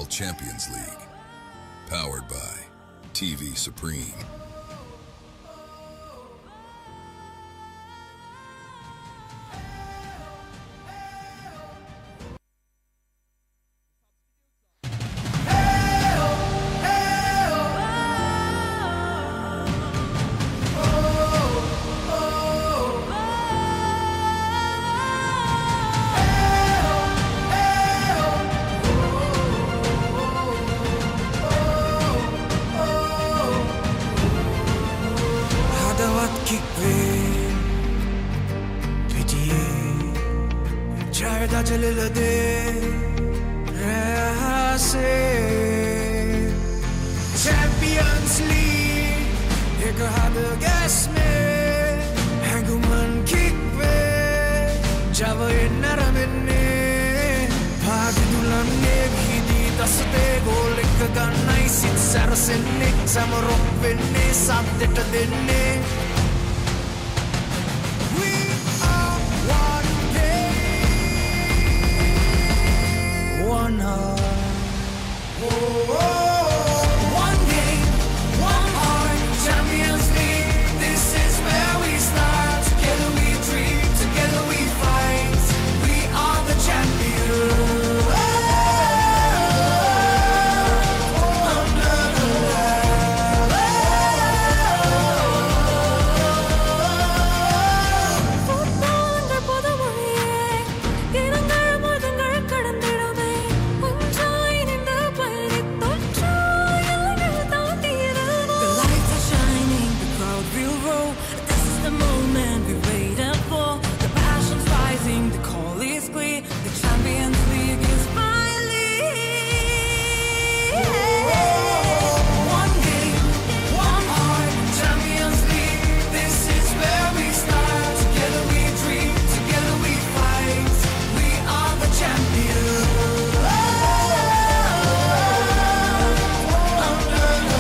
Champions League. Powered by TV Supreme. Champions League, एक हाथ gas में हैंगुमन किक पे जब ये नरमने भाग दुलने भीदी दस्ते गोल एक गन्ना इसी सरसने समरोक बिन्ने साथ देने We are one game, one heart. Oh, oh. Champions League, this is where we start. Together we dream, together we fight. We are the champions. Under the light. Football under podamoriye, irangal murdangal kadandidame. Unjain in the pari tochu, yalgal taandiramo. The lights are shining, the crowd will roll. This is the moment we waited for. The passion's rising, the call is clear. The Champions League is finally one game, one heart. Champions League, this is where we start. Together we dream, together we fight. We are the champions. Under the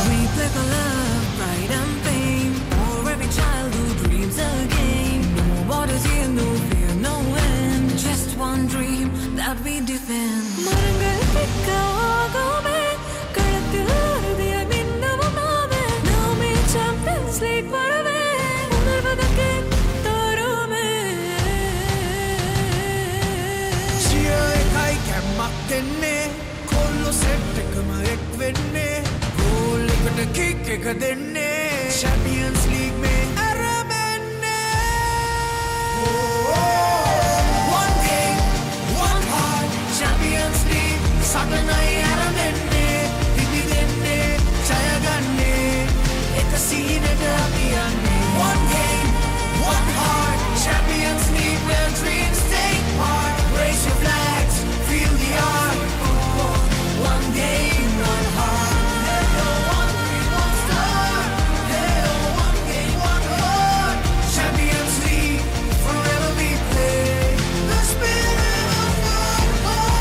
we play for love, pride and pain. For every child who dreams again. No borders here, no fear, no end. Just one dream that we defend. Marangal pikkago mein, kalathil arudiyai minnavum naave. Now me Champions League varave, unarvadakke tarume. Cheer ekai kammak denne, kollo set ekama ek venne. Goal ekata kick ek denne, Champions League mein aramenne. One game, one heart, Champions League, saganai aramenne. Hidi denne, jaya ganne, ek scene ek abhiyanne. One game, one heart, Champions League, where dreams take part. Raise your flags, feel the art. One game, one heart. One dream, one star. One game, one heart. Champions League, forever we play. The spirit of football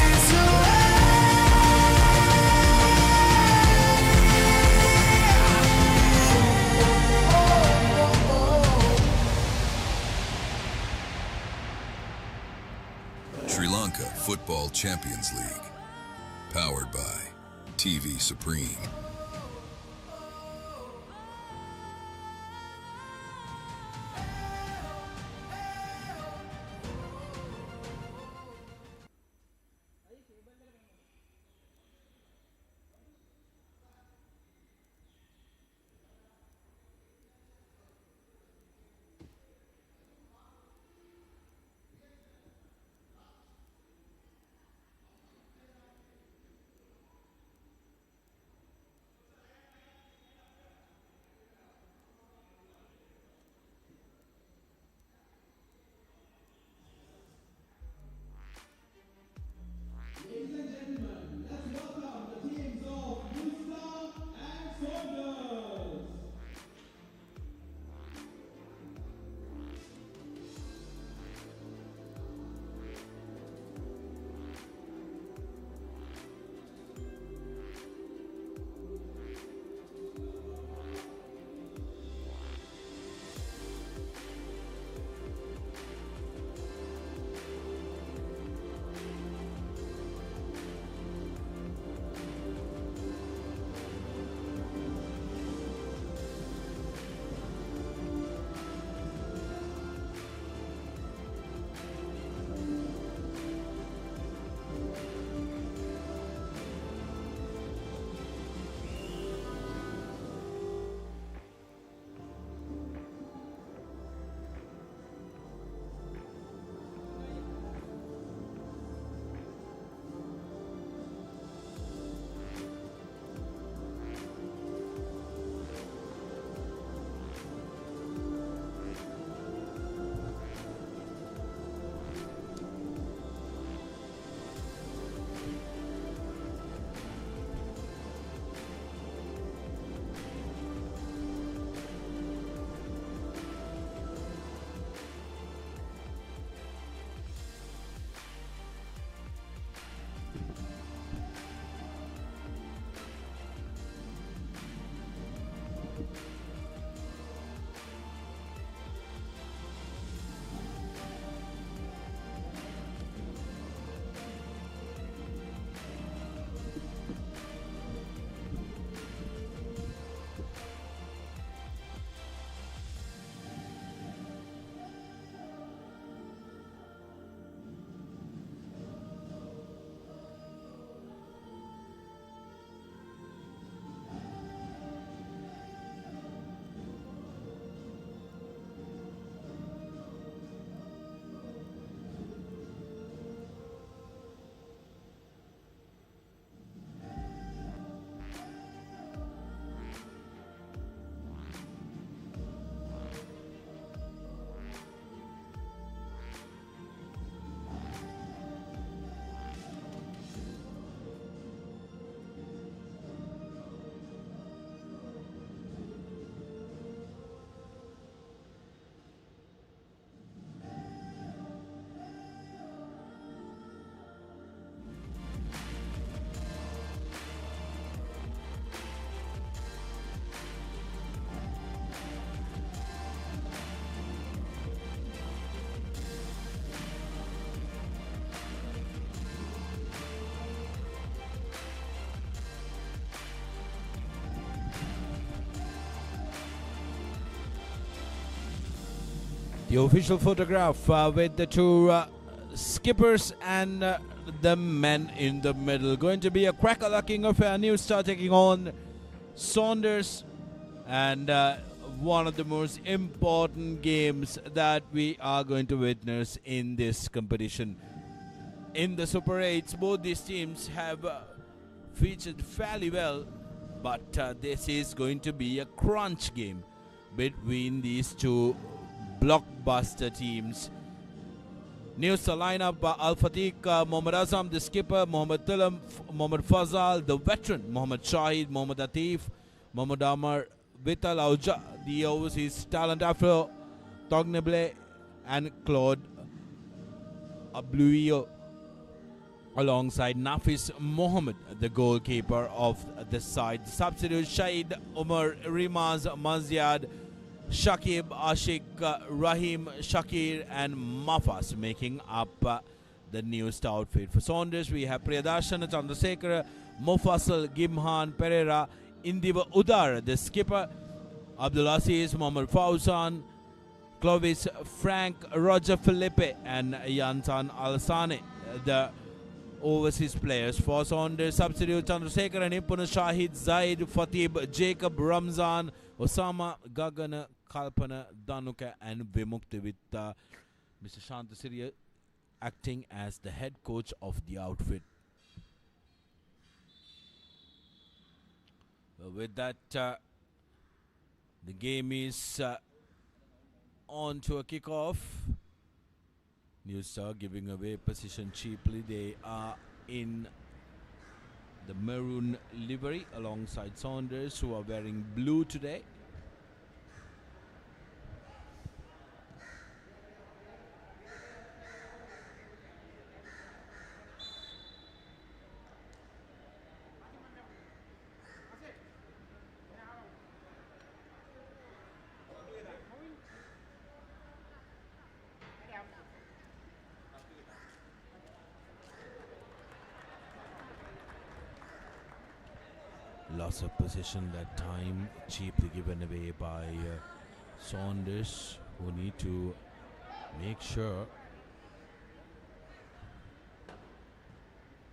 is Sri Lanka Football Champions League. Powered by TV Supreme. The official photograph with the two skippers and the men in the middle. Going to be a crack-a-lacking affair. New Star taking on Saunders, and one of the most important games that we are going to witness in this competition. In the Super 8s, both these teams have featured fairly well, but this is going to be a crunch game between these two blockbuster teams. New Star lineup: Al Fatiq, Mohammad Azam, the skipper, Mohammad Tilam, Mohammad Fazal, the veteran, Mohammad Shahid, Mohammad Atif, Mohammad Amar, Vital Auja, the overseas talent Afro, Togneble, and Claude Abluio, alongside Nafis Mohammed, the goalkeeper of the side. The substitute: Shahid, Umar, Rimaz, Maziad, Shakib, Ashik, Rahim, Shakir, and Mafas making up the New Star outfit. For Saunders, we have Priyadarshan, Chandrasekhar, Mofasal, Gimhan, Pereira, Indiva Udar, the skipper, Abdulaziz, Mohammad Fauzan, Clovis, Frank, Roger Felipe, and Yansan Alsane, the overseas players. For Saunders, substitute: Chandrasekhar, and Impuna, Shahid, Zaid, Fatib, Jacob, Ramzan, Osama, Gagana, Kalpana, Danuka, and Vimukti, with Mr. Shantasiriya acting as the head coach of the outfit. Well, with that, the game is on to a kickoff. New Star giving away position cheaply. They are in the maroon livery alongside Saunders, who are wearing blue today. Loss of possession that time, cheaply given away by Saunders, who need to make sure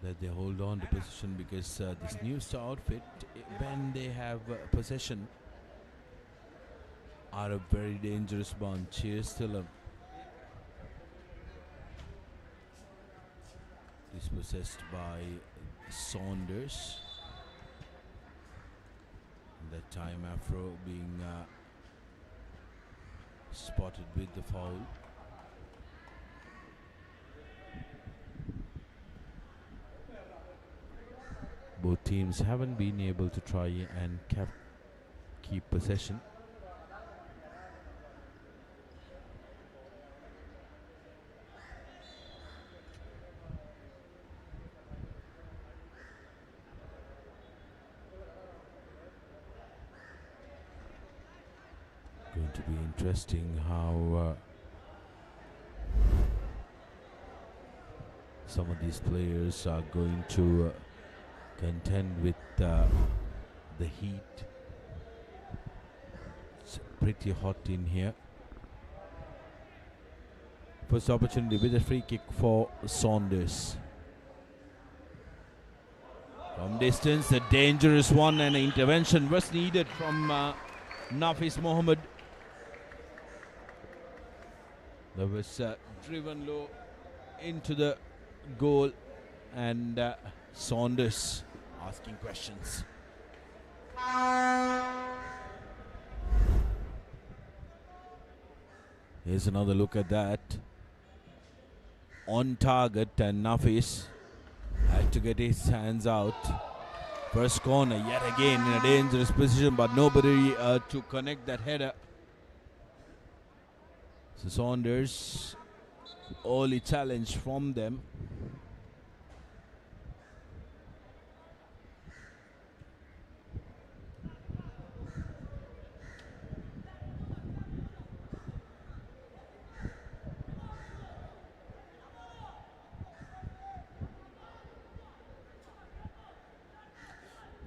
that they hold on to possession, because this New Star outfit, when they have possession, are a very dangerous bunch. Here's Tillam. Dispossessed by Saunders. That time Afro being spotted with the foul. Both teams haven't been able to try and keep possession. Going to be interesting how some of these players are going to contend with the heat. It's pretty hot in here. First opportunity with a free kick for Saunders. From distance, a dangerous one, and an intervention was needed from Nafis Mohammed. That was driven low into the goal, and Saunders asking questions. Here's another look at that. On target, and Nafis had to get his hands out. First corner yet again in a dangerous position, but nobody to connect that header. So Saunders, early challenge from them.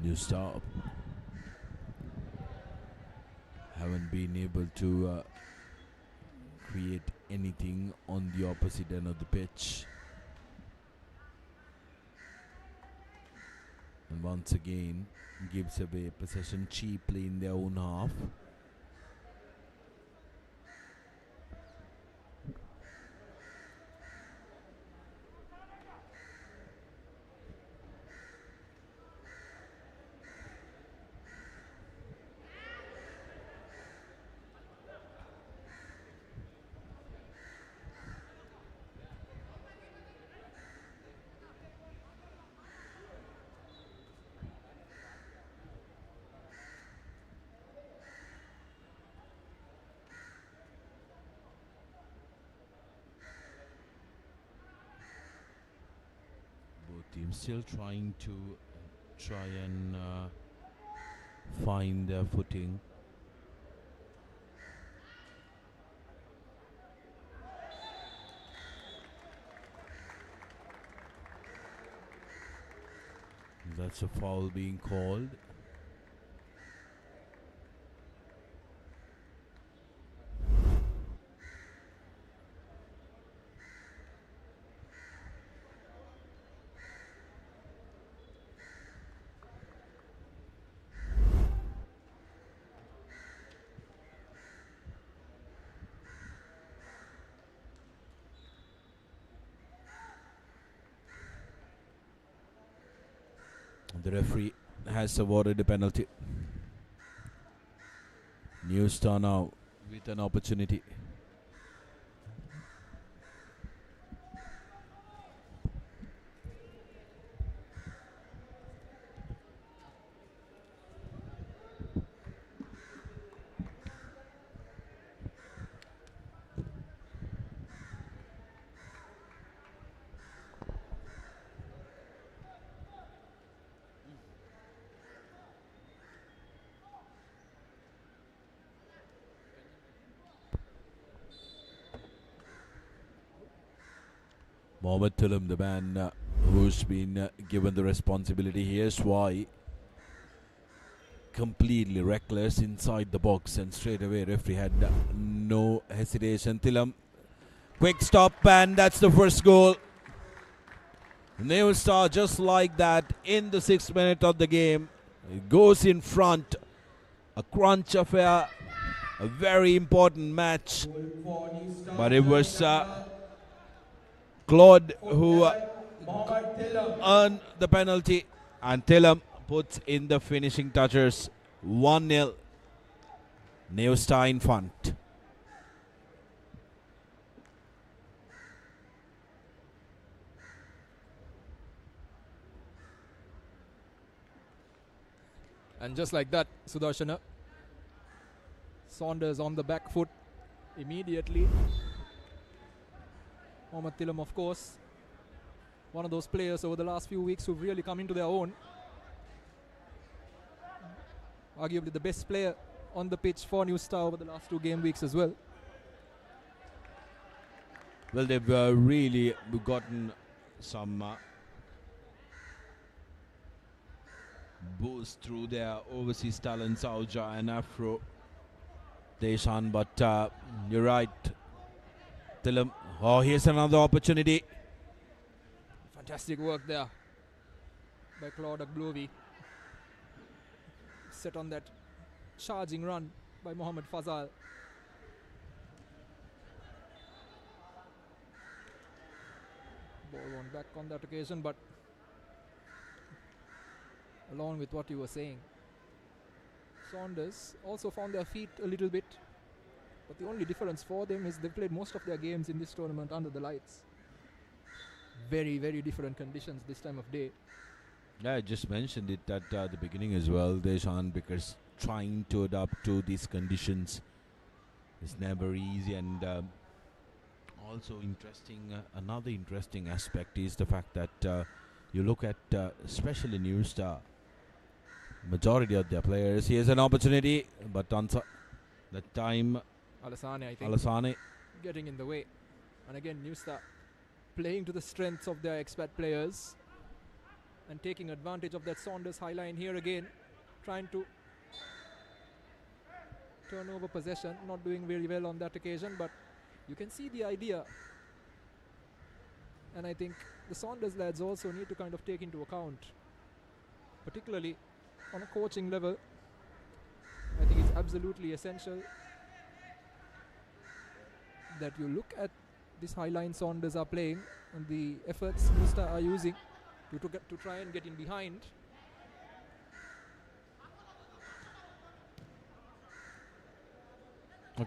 New Star haven't been able to create anything on the opposite end of the pitch. And once again gives away possession cheaply in their own half. Team still trying to find their footing. That's a foul being called. The referee has awarded a penalty. New Star now with an opportunity. Mohamed Tillam, the man who's been given the responsibility. Here's why. Completely reckless inside the box, and straight away referee had no hesitation. Tillam, quick stop, and that's the first goal. New Star, just like that, in the 6th minute of the game, it goes in front. A crunch affair, a very important match, but it was Claude who earned the penalty, and Tillam puts in the finishing touches. 1-0, New Star in front. And just like that, Sudarshana, Saunders on the back foot immediately. Mohamed Tillam, of course, one of those players over the last few weeks who've really come into their own. Arguably the best player on the pitch for New Star over the last 2 game weeks as well. Well, they've really gotten some boost through their overseas talents, Auja and Afro Deshan, but you're right, Tillam. Oh, here's another opportunity. Fantastic work there by Claude Aglovi. Set on that charging run by Mohamed Fazal. Ball went back on that occasion, but along with what you were saying, Saunders also found their feet a little bit, but the only difference for them is they played most of their games in this tournament under the lights. Very, very different conditions this time of day. Yeah, I just mentioned it at the beginning as well, Deshan, because trying to adapt to these conditions is never easy. And also interesting, another interesting aspect is the fact that you look at especially New Star, majority of their players. Here's an opportunity, but the time Alassane, I think, Alassane getting in the way. And again, New Star playing to the strengths of their expat players and taking advantage of that Saunders high line here again, trying to turn over possession, not doing very well on that occasion, but You can see the idea. And I think the Saunders lads also need to kind of take into account, particularly on a coaching level, I think it's absolutely essential that you look at this high line Saunders are playing and the efforts Musta are using to try and get in behind.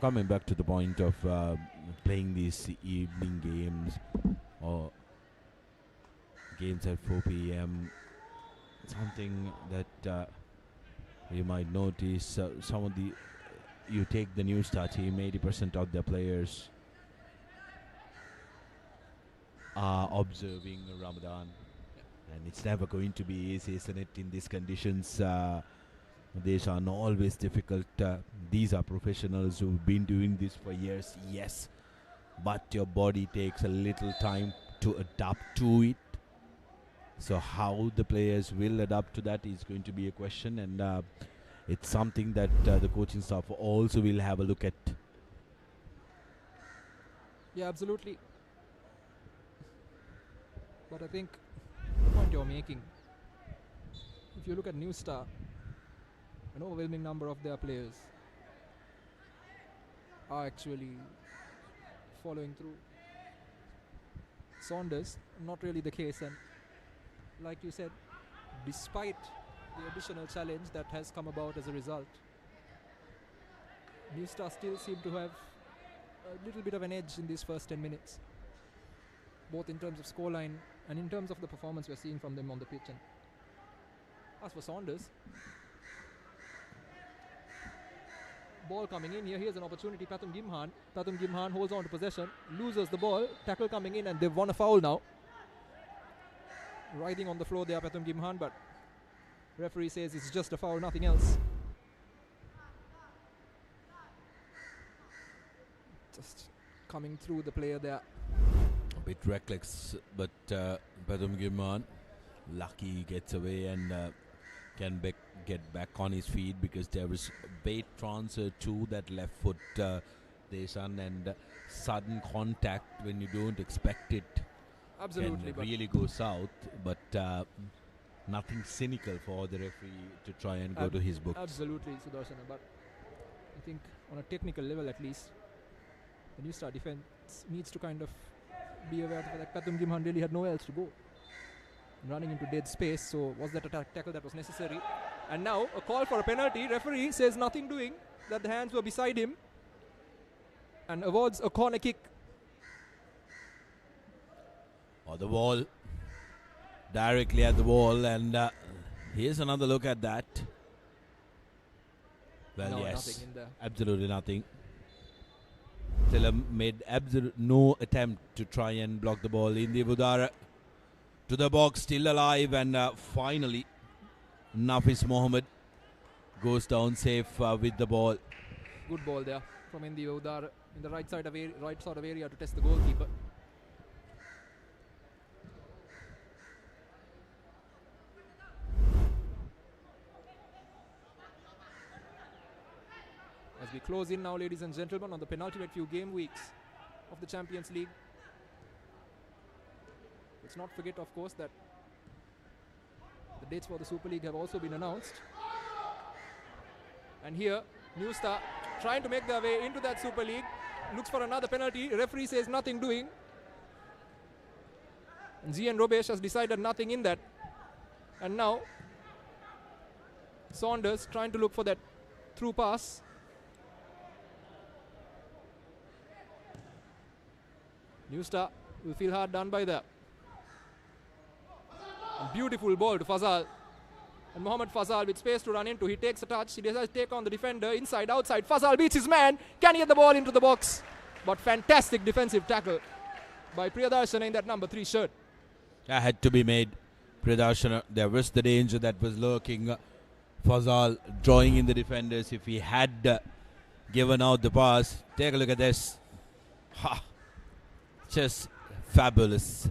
Coming back to the point of playing these evening games or games at 4 p.m., something that you might notice, some of the, you take the New Star team, 80% of their players are observing Ramadan, and it's never going to be easy, isn't it, in these conditions? These are not always difficult. These are professionals who've been doing this for years, yes, but your body takes a little time to adapt to it. So how the players will adapt to that is going to be a question, and it's something that the coaching staff also will have a look at. Yeah, absolutely. But I think the point you're making, if you look at New Star, an overwhelming number of their players are actually following through. Saunders, not really the case, and like you said, despite the additional challenge that has come about as a result, New Star still seem to have a little bit of an edge in these first 10 minutes, both in terms of scoreline and in terms of the performance we're seeing from them on the pitch. And as for Saunders, ball coming in here, here's an opportunity, Pathum Gimhan holds on to possession, loses the ball, tackle coming in, and they've won a foul now. Writhing on the floor there, Pathum Gimhan, but referee says it's just a foul, nothing else. Just coming through the player there. A bit reckless, but Pathum Gimhan, lucky he gets away and can get back on his feet, because there was weight transfer to that left foot, Deshan, and sudden contact when you don't expect it. Absolutely, can really go south, but nothing cynical for the referee to try and go to his books. Absolutely, Sudarshana, but I think on a technical level at least, the New Star defense needs to kind of be aware that Pathum Gimhan really had nowhere else to go. Running into dead space, so was that a tackle that was necessary? And now a call for a penalty. Referee says nothing doing, that the hands were beside him, and awards a corner kick. Or the wall, directly at the wall, and here's another look at that. Well, No, yes, nothing in there. absolutely nothing. Tilam made no attempt to try and block the ball. Indi Budara to the box, still alive, and finally Nafis Mohammed goes down safe with the ball. Good ball there from Indi Udar in the right side of area to test the goalkeeper. As we close in now, ladies and gentlemen, on the penultimate few game weeks of the Champions League. Let's not forget, of course, that the dates for the Super League have also been announced. And here, New Star trying to make their way into that Super League. Looks for another penalty. Referee says nothing doing. And Zian Robesh has decided nothing in that. And now, Saunders trying to look for that through pass. New Star will feel hard done by that. And beautiful ball to Fazal. And Mohamed Fazal with space to run into. He takes a touch. He decides to take on the defender. Inside, outside. Fazal beats his man. Can he get the ball into the box? But fantastic defensive tackle by Priyadarshana in that number 3 shirt. That had to be made. Priyadarshana, there was the danger that was lurking. Fazal drawing in the defenders. If he had given out the pass, take a look at this. Ha! Just fabulous.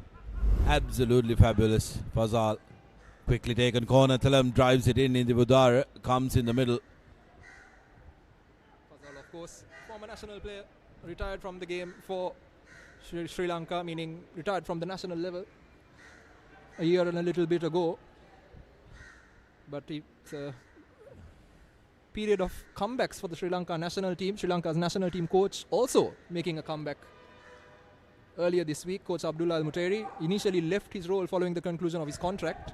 Absolutely fabulous. Fazal quickly taken corner. Tilam drives it in. The Budar comes in the middle. Fazal, of course, former national player. retired from the game for Sri Lanka, meaning retired from the national level a year and a little bit ago. But it's a period of comebacks for the Sri Lanka national team. Sri Lanka's national team coach also making a comeback. Earlier this week, Coach Abdullah Al-Muteri initially left his role following the conclusion of his contract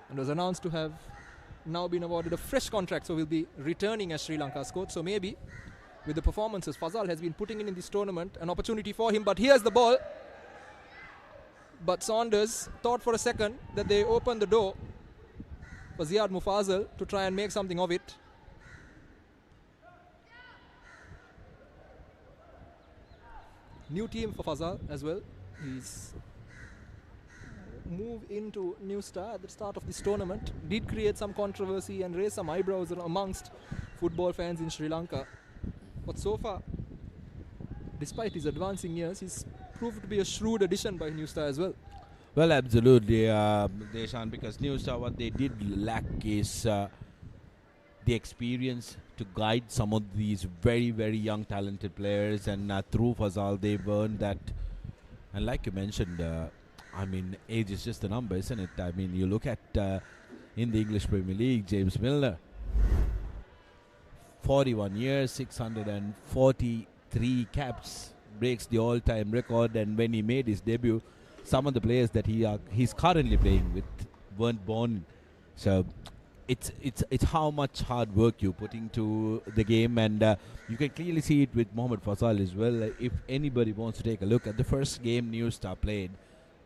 and was announced to have now been awarded a fresh contract, so will be returning as Sri Lanka's coach. So maybe with the performances Fazal has been putting in this tournament, an opportunity for him. But here's the ball. But Saunders thought for a second that they opened the door for Ziad Mufazal to try and make something of it. New team for Fazal as well. He's moved into New Star at the start of this tournament. Did create some controversy and raise some eyebrows amongst football fans in Sri Lanka. But so far, despite his advancing years, he's proved to be a shrewd addition by New Star as well. Well, absolutely, Deshan, because New Star, what they did lack is the experience to guide some of these very, very young, talented players, and through Fazal, they've earned that. And like you mentioned, I mean, age is just a number, isn't it? I mean, you look at in the English Premier League, James Milner, 41 years, 643 caps, breaks the all-time record. And when he made his debut, some of the players that he's currently playing with weren't born. So it's how much hard work you put into the game, and you can clearly see it with Mohamed Fazal as well. If anybody wants to take a look at the first game New Star played,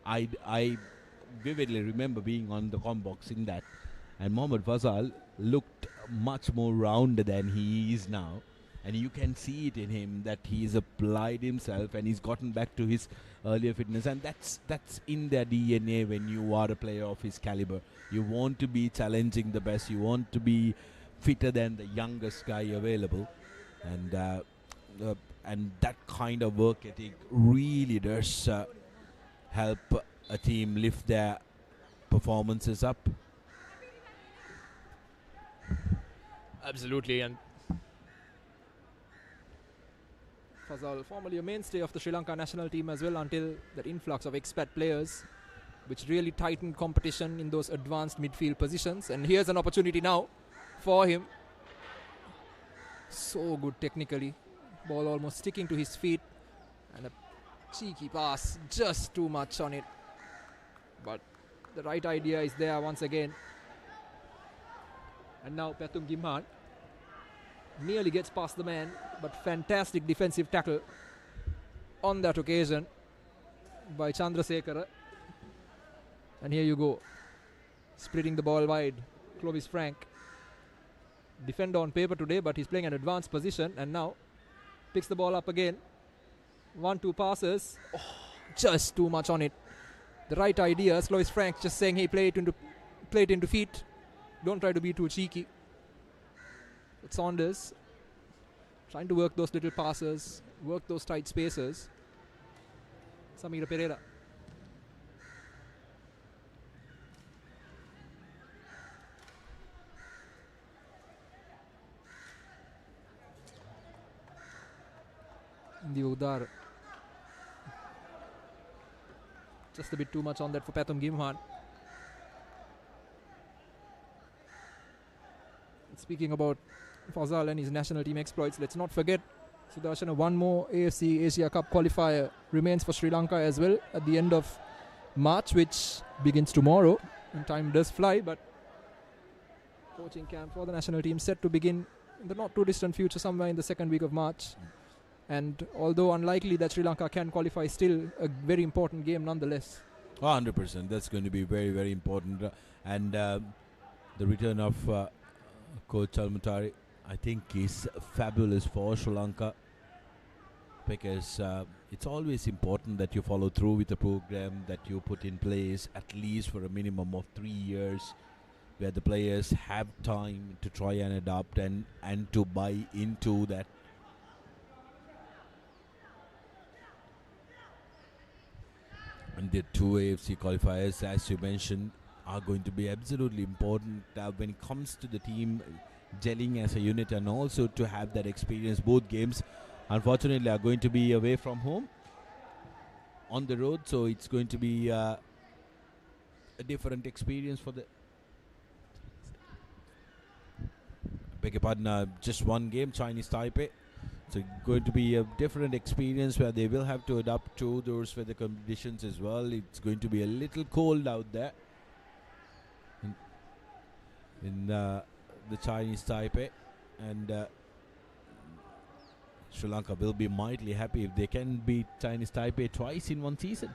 I vividly remember being on the combox in that, and Mohamed Fazal looked much more rounded than he is now, and you can see it in him that he's applied himself and he's gotten back to his earlier fitness, and that's in their DNA. When you are a player of his caliber, you want to be challenging the best, you want to be fitter than the youngest guy available, and that kind of work ethic really does help a team lift their performances up. Absolutely. And Fazal, formerly a mainstay of the Sri Lanka national team as well, until that influx of expat players, which really tightened competition in those advanced midfield positions. And here's an opportunity now for him. So good technically. Ball almost sticking to his feet. And a cheeky pass, just too much on it. But the right idea is there once again. And now Pathum Gimhan nearly gets past the man, but fantastic defensive tackle on that occasion by Chandrasekhara. And here you go, splitting the ball wide, Clovis Frank. Defender on paper today, but he's playing an advanced position, and now picks the ball up again. 1-2 passes, just too much on it. The right idea, Clovis Frank just saying, hey, play it into feet. Don't try to be too cheeky. But Saunders trying to work those little passes, work those tight spaces. Samira Pereira. India Udar. Just a bit too much on that for Pathum Gimhan. Speaking about Fazal and his national team exploits, let's not forget, Sudarshana, one more AFC Asia Cup qualifier remains for Sri Lanka as well at the end of March, which begins tomorrow. And time does fly, but coaching camp for the national team set to begin in the not too distant future, somewhere in the second week of March. And although unlikely that Sri Lanka can qualify, still a very important game nonetheless. 100%. That's going to be very, very important. And the return of Coach Al-Mutari, I think, is fabulous for Sri Lanka, because it's always important that you follow through with the program that you put in place, at least for a minimum of 3 years, where the players have time to try and adapt and to buy into that. And the two AFC qualifiers, as you mentioned, are going to be absolutely important when it comes to the team gelling as a unit, and also to have that experience. Both games unfortunately are going to be away from home on the road, so it's going to be a different experience for the beg your pardon, just one game, Chinese Taipei. So going to be a different experience where they will have to adapt to those weather conditions as well. It's going to be a little cold out there in the Chinese Taipei, and Sri Lanka will be mightily happy if they can beat Chinese Taipei twice in one season.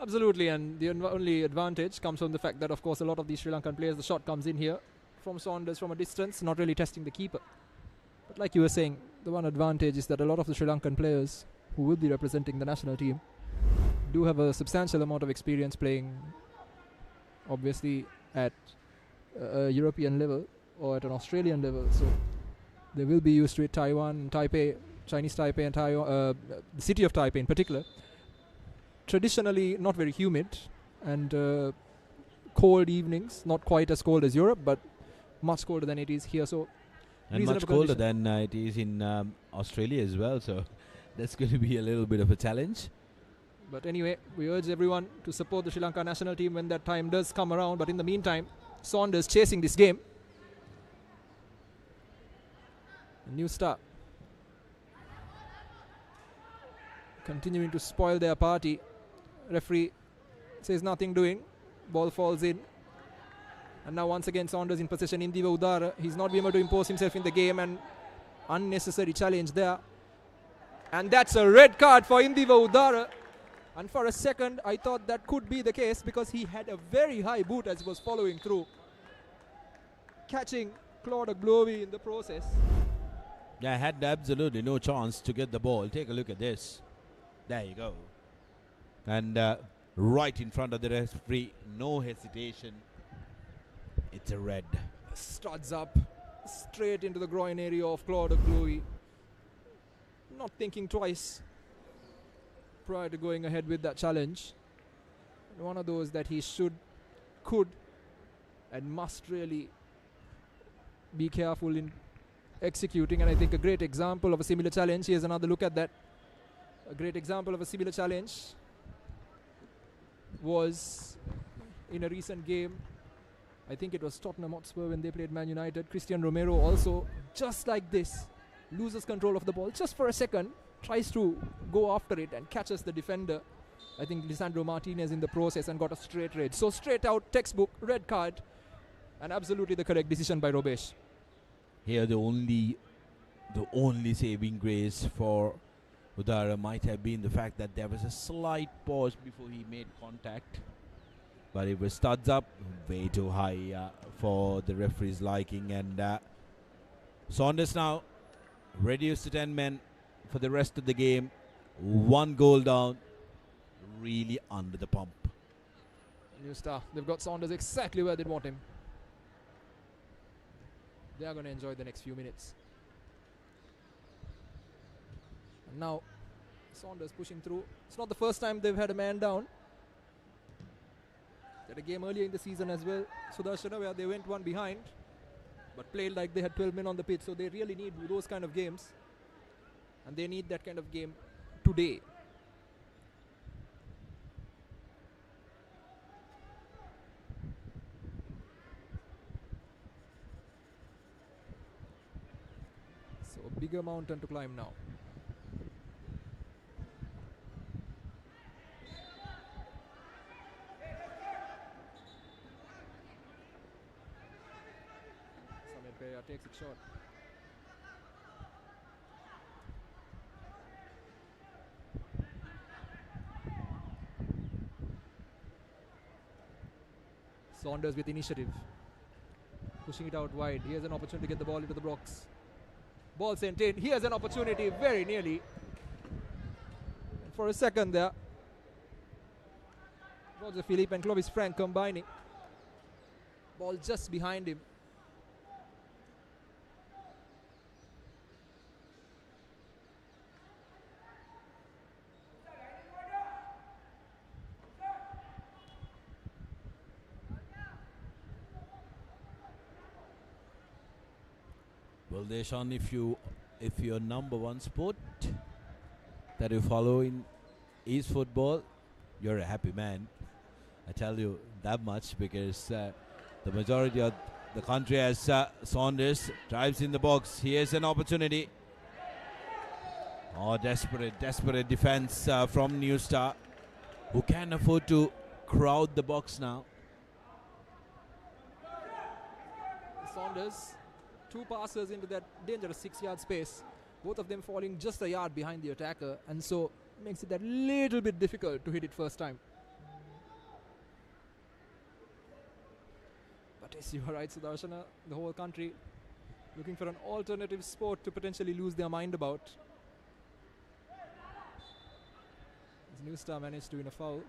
Absolutely, and the only advantage comes from the fact that, of course, a lot of these Sri Lankan players, the shot comes in here from Saunders from a distance, not really testing the keeper. But like you were saying, the one advantage is that a lot of the Sri Lankan players who will be representing the national team do have a substantial amount of experience playing, obviously, at a European level or at an Australian level. So they will be used to it. Taiwan, Taipei, Chinese Taipei and Taiwan, the city of Taipei in particular, traditionally not very humid and cold evenings, not quite as cold as Europe, but much colder than it is here. So and much colder than it is in Australia as well, so that's going to be a little bit of a challenge. But anyway, we urge everyone to support the Sri Lanka national team when that time does come around. But in the meantime, Saunders chasing this game. A new start. Continuing to spoil their party. Referee says nothing doing. Ball falls in. And now once again Saunders in possession. Indiva Udara, he's not been able to impose himself in the game, and unnecessary challenge there. And that's a red card for Indiva Udara. And for a second I thought that could be the case, because he had a very high boot as he was following through, catching Claude Glowy in the process. Yeah, I had absolutely no chance to get the ball. Take a look at this. There you go. And right in front of the referee, no hesitation. It's a red. Studs up straight into the groin area of Claude Glowy. Not thinking twice prior to going ahead with that challenge. One of those that he should, could and must really be careful in executing. And I think a great example of a similar challenge, here's another look at that. A great example of a similar challenge was in a recent game. I think it was Tottenham Hotspur when they played Man United. Christian Romero also, just like this, loses control of the ball just for a second, tries to go after it and catches the defender, I think Lisandro Martinez, in the process, and got a straight red. So straight out, textbook, red card, and absolutely the correct decision by Robesh. Here the only saving grace for Udara might have been the fact that there was a slight pause before he made contact. But it was studs up, way too high for the referee's liking. And Saunders now reduced to 10 men for the rest of the game. 1 goal down, really under the pump. New star. They've got Saunders exactly where they want him. They are going to enjoy the next few minutes. And now Saunders pushing through. It's not the first time they've had a man down. They had a game earlier in the season as well, Sudarshana, where they went one behind but played like they had 12 men on the pitch. So they really need those kind of games, and they need that kind of game today. So a bigger mountain to climb now. Takes it short. Saunders with initiative, pushing it out wide. Here's an opportunity to get the ball into the box. Ball sent in. Here's an opportunity, very nearly. And for a second there, Roger Philippe and Clovis Frank combining. Ball just behind him. Well, Deshan, if you if your number one sport that you follow in is football, you're a happy man. I tell you that much, because the majority of the country has Saunders drives in the box. Here's an opportunity. Oh, desperate defense from New Star, who can afford to crowd the box now. Saunders, 2 passes into that dangerous 6-yard space, both of them falling just a yard behind the attacker, and so makes it that little bit difficult to hit it first time. But yes, you are right, Sudarshana, the whole country looking for an alternative sport to potentially lose their mind about. As New Star managed to win a foul,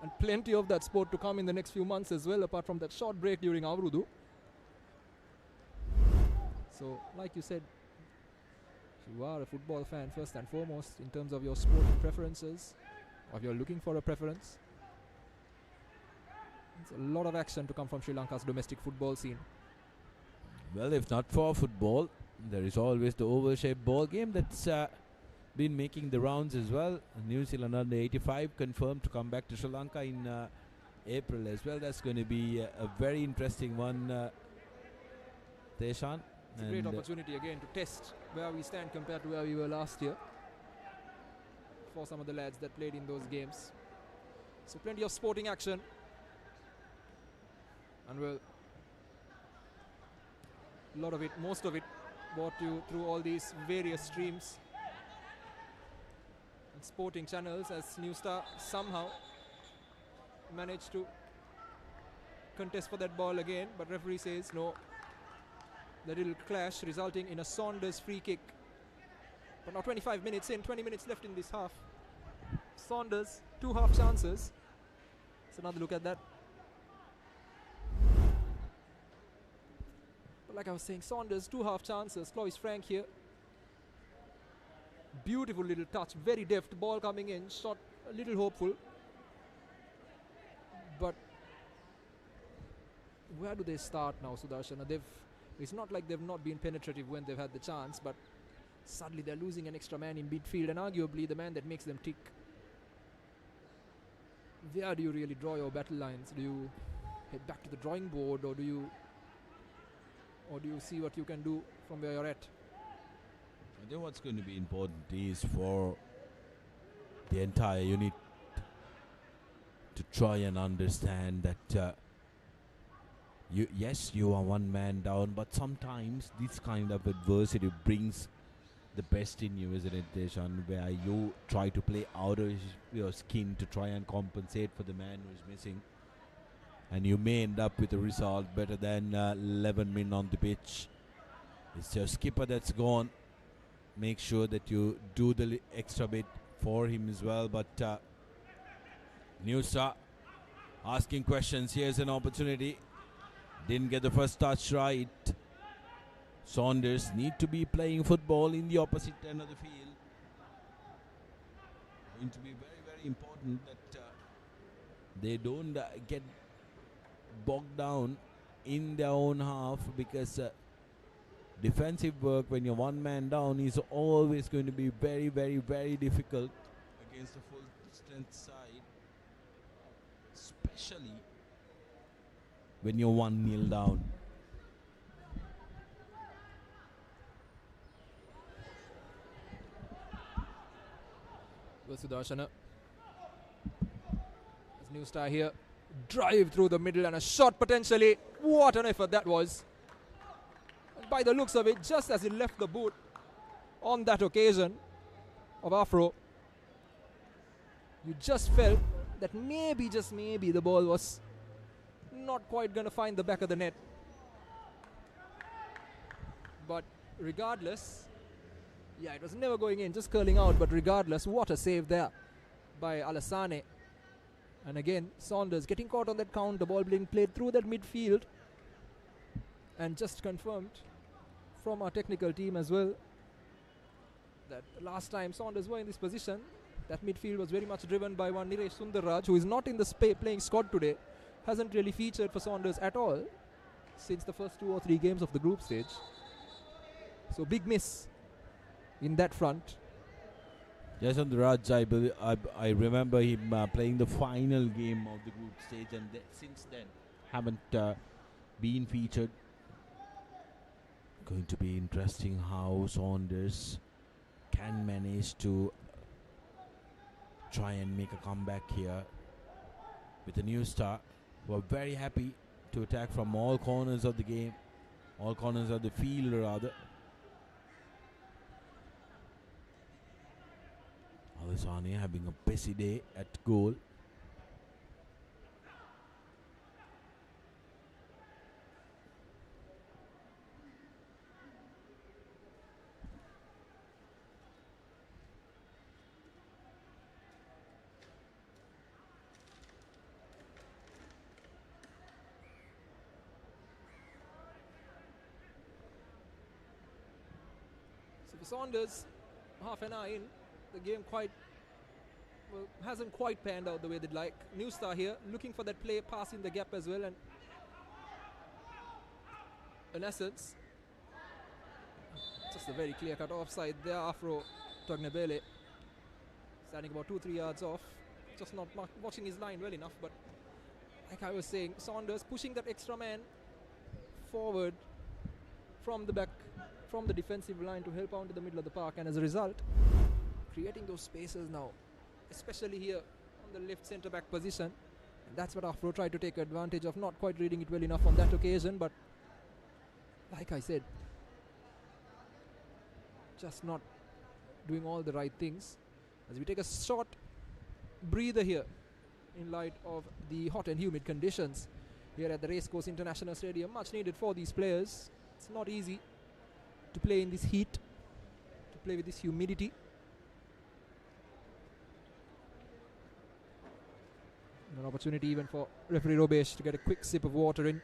and plenty of that sport to come in the next few months as well, apart from that short break during Avrudu. So, like you said, if you are a football fan first and foremost in terms of your sport preferences, or if you're looking for a preference, it's a lot of action to come from Sri Lanka's domestic football scene. Well, if not for football, there is always the oval-shaped ball game that's been making the rounds as well. New Zealand under 85 confirmed to come back to Sri Lanka in April as well. That's going to be a very interesting one, Deshan. It's a great opportunity again to test where we stand compared to where we were last year for some of the lads that played in those games. So plenty of sporting action. And well, a lot of it, most of it, brought you through all these various streams and sporting channels, as New Star somehow managed to contest for that ball again, but referee says no. The little clash resulting in a Saunders free kick. But now 25 minutes in, 20 minutes left in this half. Saunders, 2 half chances. Let's another look at that. But like I was saying, Saunders, 2 half chances. Clovis Frank here. Beautiful little touch, very deft. Ball coming in, shot a little hopeful. But where do they start now, Sudarshana? It's not like they've not been penetrative when they've had the chance, but suddenly they're losing an extra man in midfield, and arguably the man that makes them tick. Where do you really draw your battle lines? Do you head back to the drawing board, or do you see what you can do from where you're at? I think what's going to be important is for the entire unit to try and understand that yes, you are one man down, but sometimes this kind of adversity brings the best in you, isn't it, Deshan, where you try to play out of your skin to try and compensate for the man who is missing, and you may end up with a result better than 11 men on the pitch. It's your skipper that's gone. Make sure that you do the extra bit for him as well. But New Star asking questions. Here's an opportunity. Didn't get the first touch right. Saunders need to be playing football in the opposite end of the field. Going to be very, very important that they don't get bogged down in their own half, because defensive work when you're one man down is always going to be very, very, very difficult against the full strength side, especially when you're 1-0 down. Well, Sudarshana, as New Star here, drive through the middle and a shot potentially. What an effort that was. And by the looks of it, just as it left the boot on that occasion of Afro, you just felt that maybe, just maybe, the ball was not quite going to find the back of the net. But regardless, yeah, it was never going in, just curling out. But regardless, what a save there by Alassane. And again, Saunders getting caught on that count, the ball being played through that midfield. And just confirmed from our technical team as well that last time Saunders were in this position, that midfield was very much driven by one Niresh Sundarraj, who is not in the playing squad today. Hasn't really featured for Saunders at all since the first 2 or 3 games of the group stage. So big miss in that front. Jason Raj, I remember him playing the final game of the group stage, and since then haven't been featured. Going to be interesting how Saunders can manage to try and make a comeback here with a new star. We're very happy to attack from all corners of the game, all corners of the field rather. Alisani having a busy day at goal. So for Saunders, half an hour in, the game hasn't quite panned out the way they'd like. New star here, looking for that play, pass in the gap as well, and in essence, just a very clear-cut offside there. Afro Tognebele standing about 2-3 yards off, just not watching his line well enough. But like I was saying, Saunders pushing that extra man forward from the back, from the defensive line to help out to the middle of the park, and as a result, creating those spaces now, especially here on the left centre-back position. And that's what Afro tried to take advantage of, not quite reading it well enough on that occasion, but like I said, just not doing all the right things. As we take a short breather here in light of the hot and humid conditions here at the Racecourse International Stadium, much needed for these players. It's not easy to play in this heat, to play with this humidity. An opportunity even for referee Robesh to get a quick sip of water in.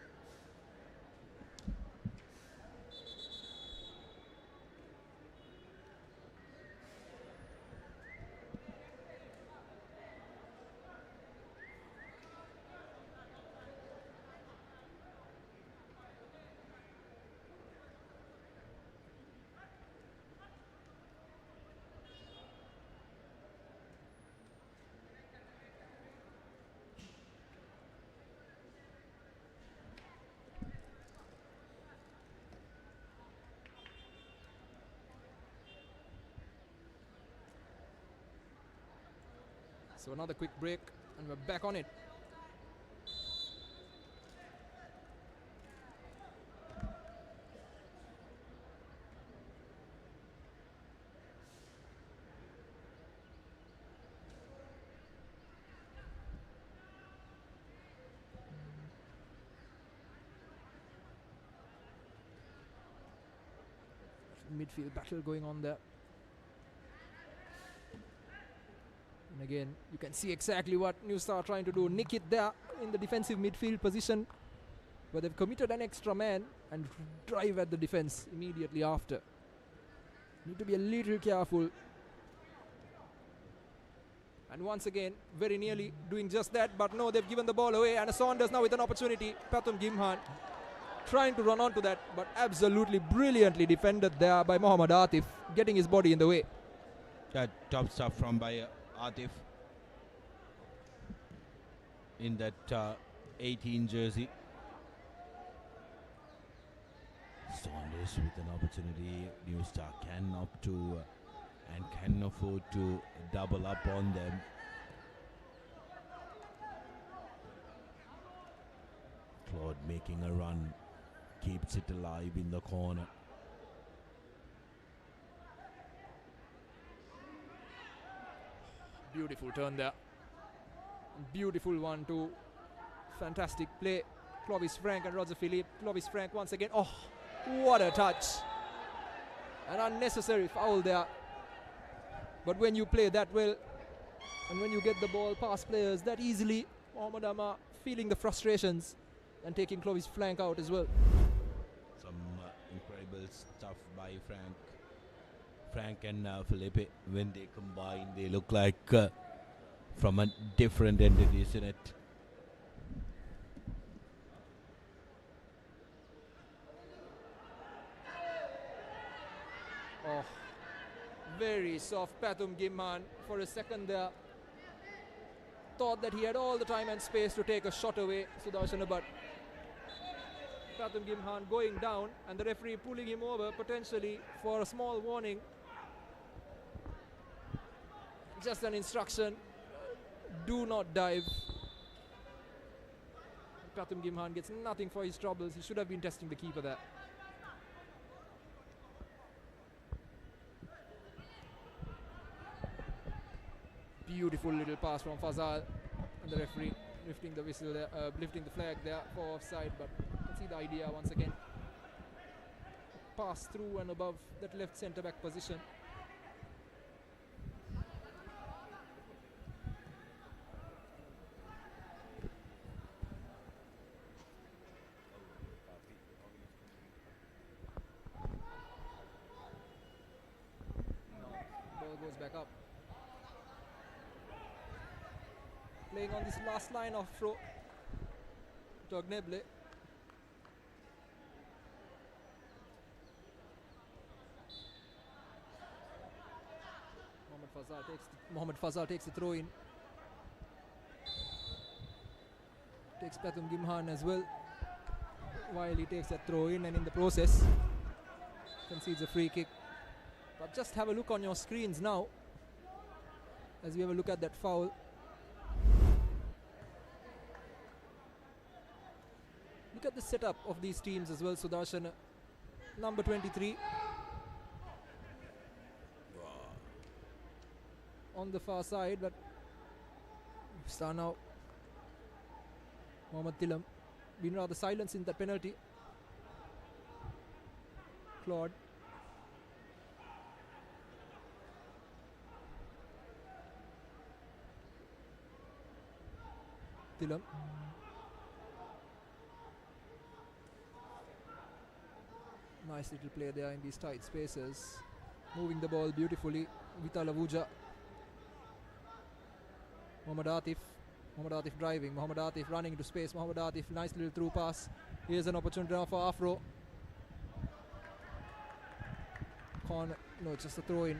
So another quick break and we're back on it. Midfield battle going on there. And again, you can see exactly what New Star are trying to do. Nick it there in the defensive midfield position, where they've committed an extra man and drive at the defense immediately after. Need to be a little careful. And once again, very nearly doing just that, but no, they've given the ball away. And Saunders now with an opportunity. Pathum Gimhan trying to run onto that, but absolutely brilliantly defended there by Mohammad Atif, getting his body in the way. Top stuff from by Atif in that 18 jersey. Saunders with an opportunity. New Star can opt to and can afford to double up on them. Claude making a run, keeps it alive in the corner. Beautiful turn there. Beautiful 1-2. Fantastic play. Clovis Frank and Roger Philippe. Clovis Frank once again. Oh, what a touch. An unnecessary foul there. But when you play that well and when you get the ball past players that easily, Mohamed Amma feeling the frustrations and taking Clovis Frank out as well. Some incredible stuff by Frank and Felipe. When they combine, they look like from a different entity, isn't it? Oh, Very soft Pathum Gimhan for a second there. Thought that he had all the time and space to take a shot away, Sudarshana, but Pathum Gimhan going down and the referee pulling him over potentially for a small warning. Just an instruction, do not dive. Pathum Gimhan gets nothing for his troubles. He should have been testing the keeper there. Beautiful little pass from Fazal, and the referee lifting the whistle there, lifting the flag there for offside, but you can see the idea once again. Pass through and above that left centre back position. Ball goes back up. Playing on this last line of throw. Togneble. Mohamed Fazal takes the throw in. Takes Pathum Gimhan as well. While he takes that throw in, and in the process concedes a free kick. But just have a look on your screens now as we have a look at that foul. Look at the setup of these teams as well, Sudarshan. Number 23 on the far side, but star now Mohammad Tilam been rather silent in that penalty. Claude Tilam. Nice little play there in these tight spaces. Moving the ball beautifully. Vital Avuja. Mohammad Atif. Mohammad Atif driving. Mohammad Atif running into space. Mohammad Atif, nice little through pass. Here's an opportunity now for Afro. Corner. No, it's just a throw in.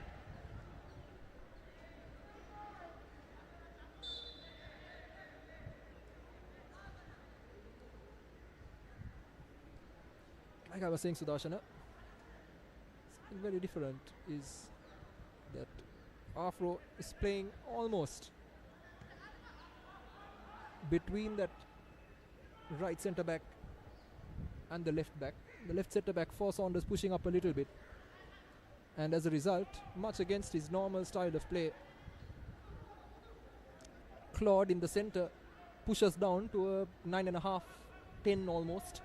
Like I was saying, Sudarshana, something very different is that Afro is playing almost between that right centre back and the left back. The left centre back for Saunders pushing up a little bit, and as a result, much against his normal style of play, Claude in the centre pushes down to a 9.5, 10 almost.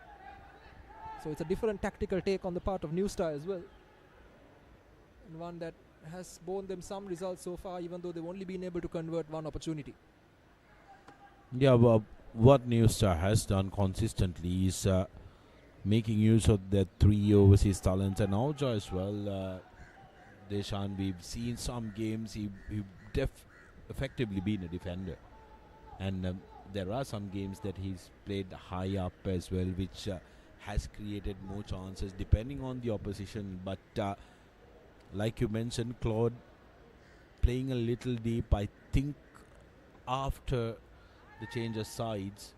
So it's a different tactical take on the part of New Star as well, and one that has borne them some results so far, even though they've only been able to convert one opportunity. Yeah, well, what New Star has done consistently is making use of their three overseas talents, and Auja as well. Deshan, we've seen some games he effectively been a defender, and there are some games that he's played high up as well, which has created more chances depending on the opposition. But like you mentioned, Claude playing a little deep. I think after the change of sides,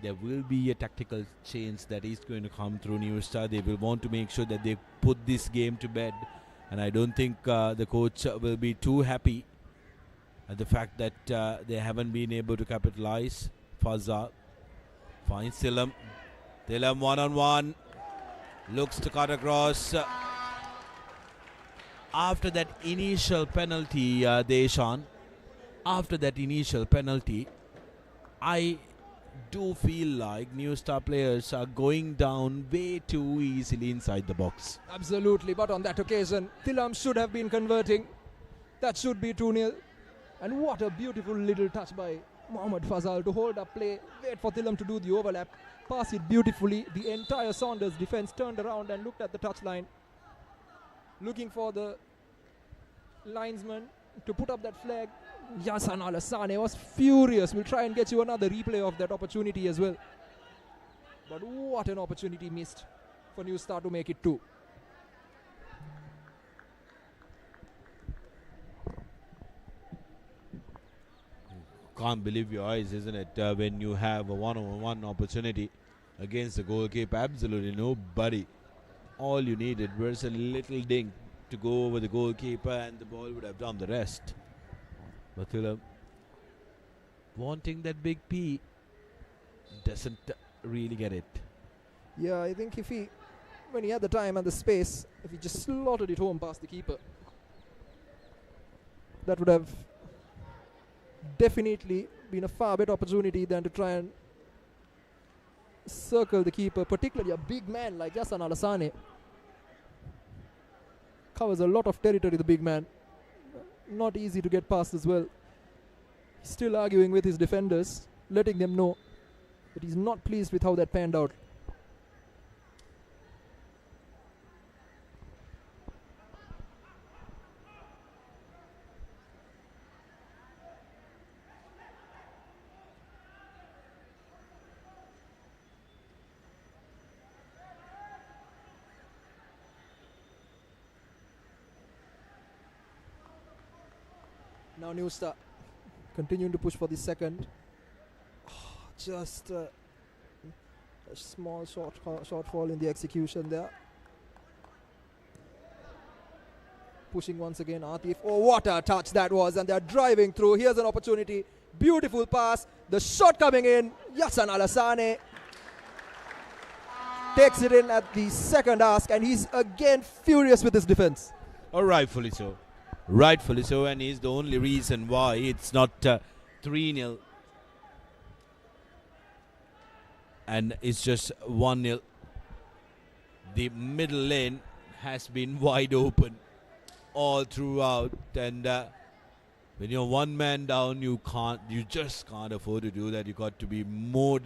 there will be a tactical change that is going to come through New Star. They will want to make sure that they put this game to bed, and I don't think the coach will be too happy at the fact that they haven't been able to capitalize. Fazal finds Tilam. Tilam one-on-one. Looks to cut across. After that initial penalty, Deshan, after that initial penalty, I do feel like New Star players are going down way too easily inside the box. Absolutely, but on that occasion, Tilam should have been converting. That should be 2-0. And what a beautiful little touch by Mohammad Fazal to hold up play, wait for Tilam to do the overlap, pass it beautifully. The entire Saunders defense turned around and looked at the touchline, looking for the linesman to put up that flag. Yasan Alassane was furious. We'll try and get you another replay of that opportunity as well. But what an opportunity missed for New Star to make it 2. can't believe your eyes, isn't it? When you have a one-on-one opportunity against the goalkeeper, absolutely nobody. All you needed was a little dink to go over the goalkeeper, and the ball would have done the rest. But wanting that big P doesn't really get it. Yeah, I think when he had the time and the space, if he just slotted it home past the keeper, that would have definitely been a far better opportunity than to try and circle the keeper, particularly a big man like Yasan Alassane. Covers a lot of territory, the big man. Not easy to get past as well. Still arguing with his defenders, letting them know that he's not pleased with how that panned out. Now New Star continuing to push for the second. Just a small shortfall in the execution there. Pushing once again, Atif. Oh, what a touch that was, and they're driving through. Here's an opportunity. Beautiful pass. The shot coming in. Yasan Alassane takes it in at the second ask, and he's again furious with his defense. Oh, rightfully so. Rightfully so, and he's the only reason why it's not 3-0 and it's just 1-0. The middle lane has been wide open all throughout, and when you're one man down, you just can't afford to do that. You got to be more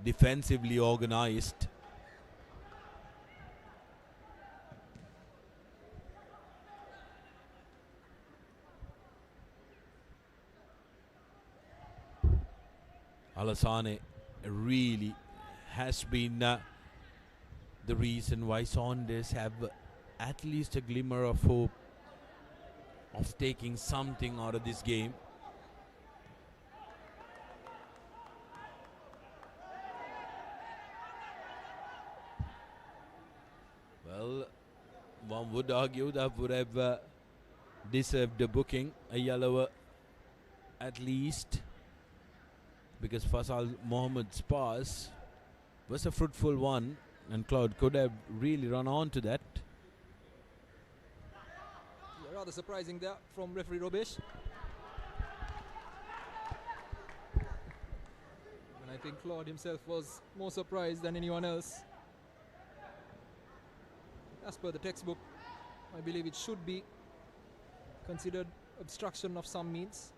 defensively organized. Alassane really has been the reason why Saunders have at least a glimmer of hope of taking something out of this game. Well, one would argue that would have deserved a booking, a yellow at least, because Faisal Mohammed's pass was a fruitful one, and Cloud could have really run on to that. Yeah, rather surprising there from referee Robesh. And I think Claude himself was more surprised than anyone else. As per the textbook, I believe it should be considered obstruction of some means.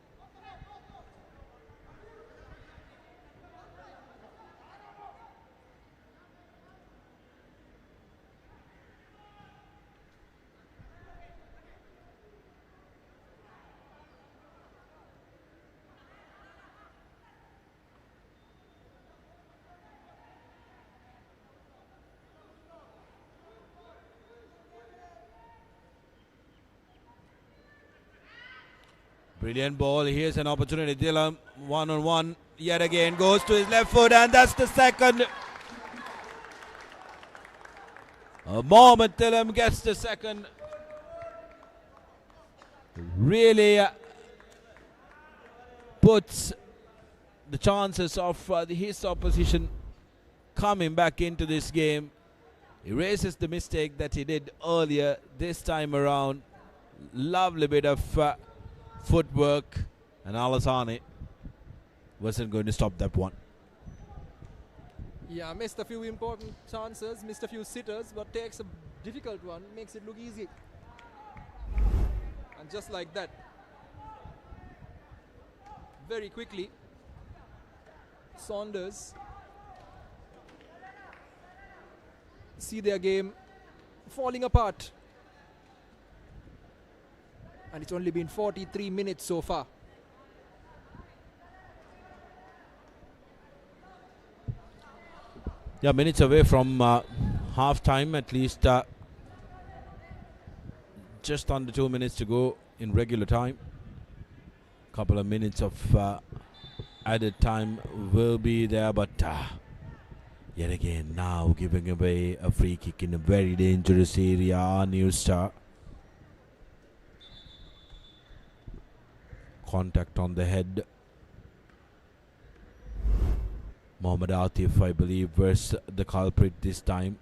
Brilliant ball. Here's an opportunity. Dillam one-on-one yet again goes to his left foot, and that's the second. Mohamed Dillam gets the second. Really puts the chances of his opposition coming back into this game. Erases the mistake that he did earlier this time around. Lovely bit of footwork, and Alassane wasn't going to stop that one. Yeah, missed a few important chances, missed a few sitters, but takes a difficult one, makes it look easy. And just like that, very quickly, Saunders see their game falling apart. And it's only been 43 minutes so far. Yeah, minutes away from half time, at least just under 2 minutes to go in regular time. couple of minutes of added time will be there, but yet again now giving away a free kick in a very dangerous area. New Star. Contact on the head. Mohammad Atif, I believe, was the culprit this time.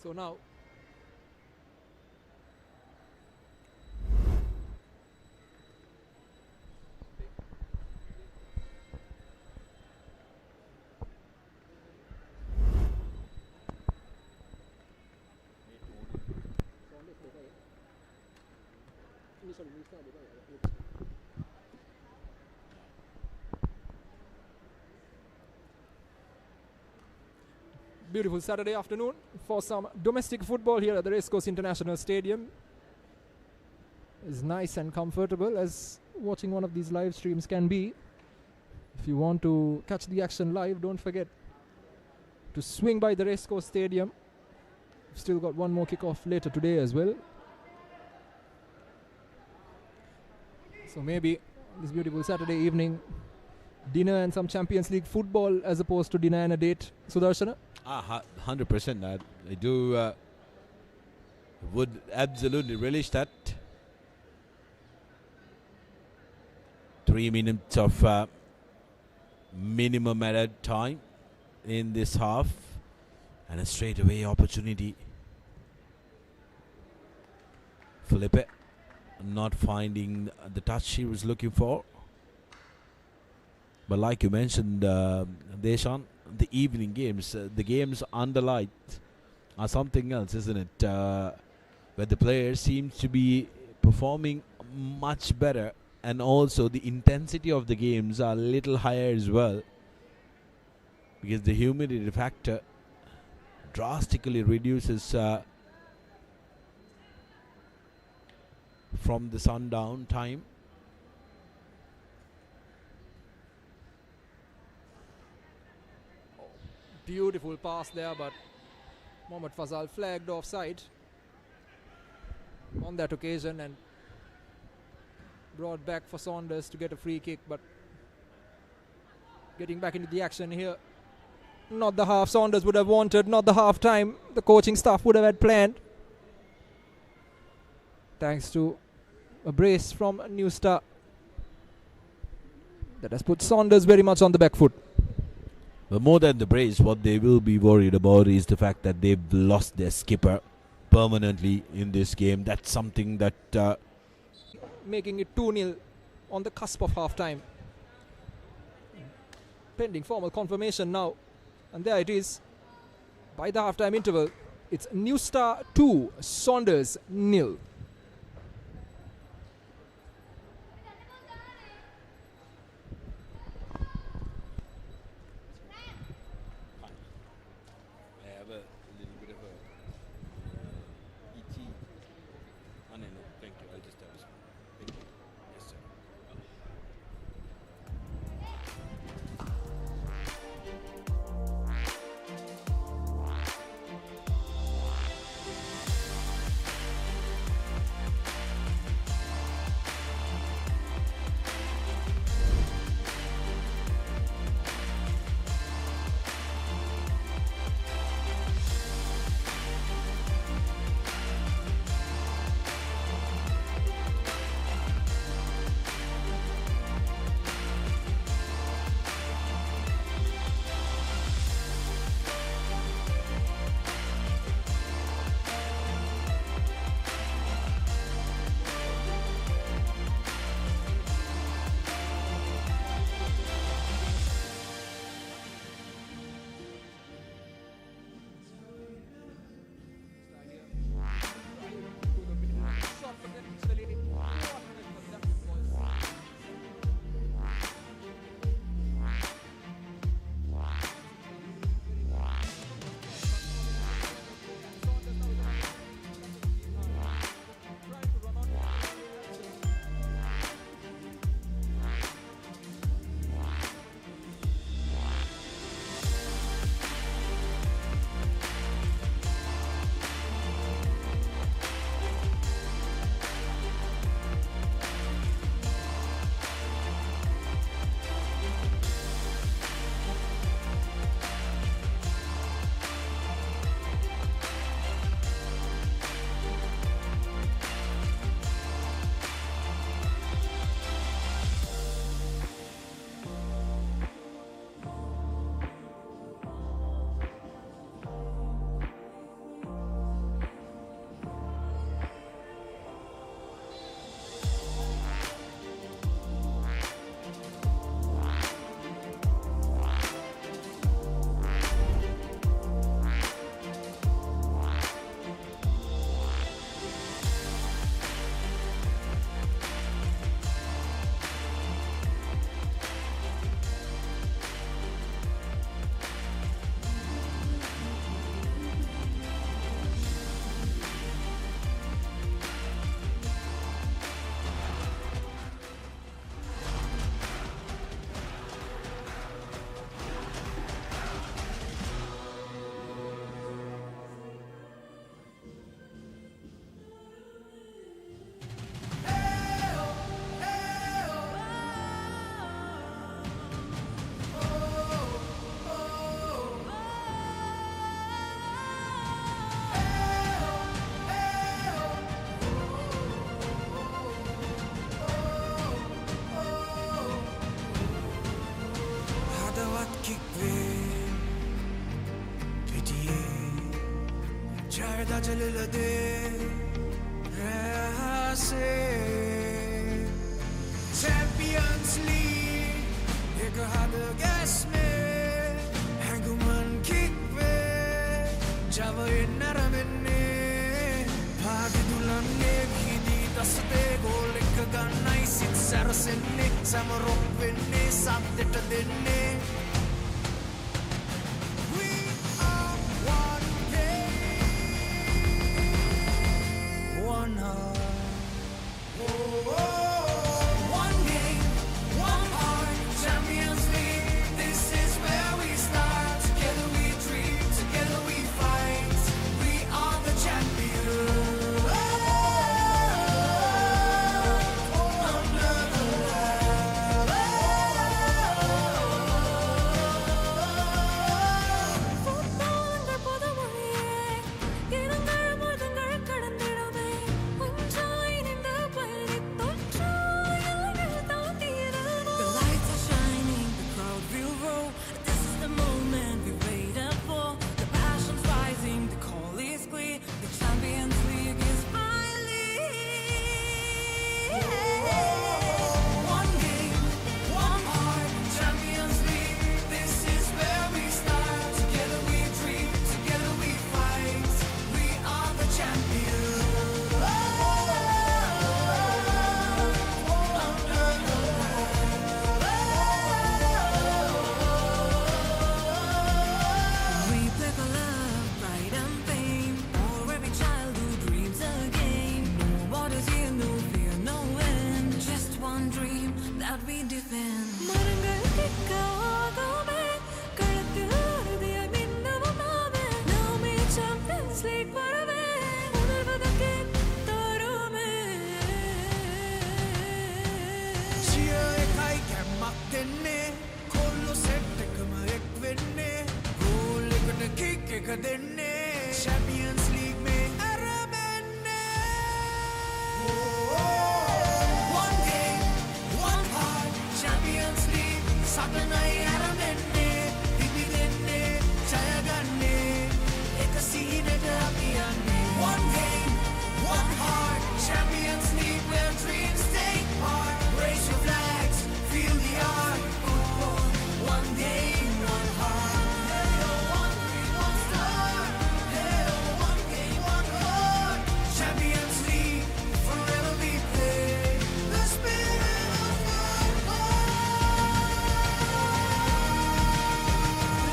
So now beautiful Saturday afternoon for some domestic football here at the Racecourse International Stadium. It's nice and comfortable as watching one of these live streams can be. If you want to catch the action live, don't forget to swing by the Racecourse Stadium. We've still got one more kickoff later today as well. So maybe this beautiful Saturday evening, dinner and some Champions League football as opposed to dinner and a date. Sudarshana? 100%. I do would absolutely relish that. 3 minutes of minimum added time in this half, and a straightaway opportunity. Felipe not finding the touch he was looking for. But like you mentioned, Deshan, the evening games, the games under light are something else, isn't it? Where the players seem to be performing much better, and also the intensity of the games are a little higher as well, because the humidity factor drastically reduces from the sundown time. Beautiful pass there, but Mohammad Fazal flagged offside on that occasion and brought back for Saunders to get a free kick, but getting back into the action here. Not the half Saunders would have wanted, not the half time the coaching staff would have had planned. Thanks to a brace from New Star that has put Saunders very much on the back foot. But more than the brace, what they will be worried about is the fact that they've lost their skipper permanently in this game. That's something that making it 2-0 on the cusp of half time. Pending formal confirmation now. And there it is. By the half-time interval, it's New Star 2, Saunders 0. I have a little bit of a ET. Oh, no, thank you. I'll just have this one. Thank you. Yes, sir. Faida jalil de raise Champions League ek had gas mein hanguman kick pe java naramenne bhag dulanne khidi tasde goal ek gannai sit sarasenne samarok wenne satteta denne one heart. One game, one heart, Champions League. This is where we start. Together we dream, together we fight. We are the champions. Under the the lights are shining, the crowd will roll. This is the moment we waited for. The passion's rising, the call is clear. The Champions League is finally one game, one heart, Champions League. This is where we start. Together we dream, together we fight. We are the champions. We play for love, pride and fame. For every child who dreams again. No borders here, no fear, no end. Just one dream that we defend. Champions League Cheer ekai kemak denne kollo set ekama ek wenne goal ekata kick එක denne Champions League mein aramenne one game one heart Champions League satanai aramenne dibi denne jaya ganne එක සීනට අපි යන්නේ one game one heart Champions League where dreams take part raise your flags feel the art football one game one heart hey oh one dream one star hey oh one game one heart Champions League forever we play the spirit of football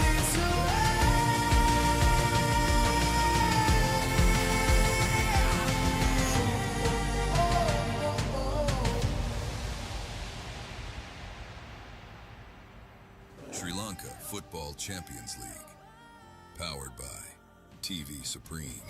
leads the way. Sri Lanka Football Champions League. Powered by TV Supreme.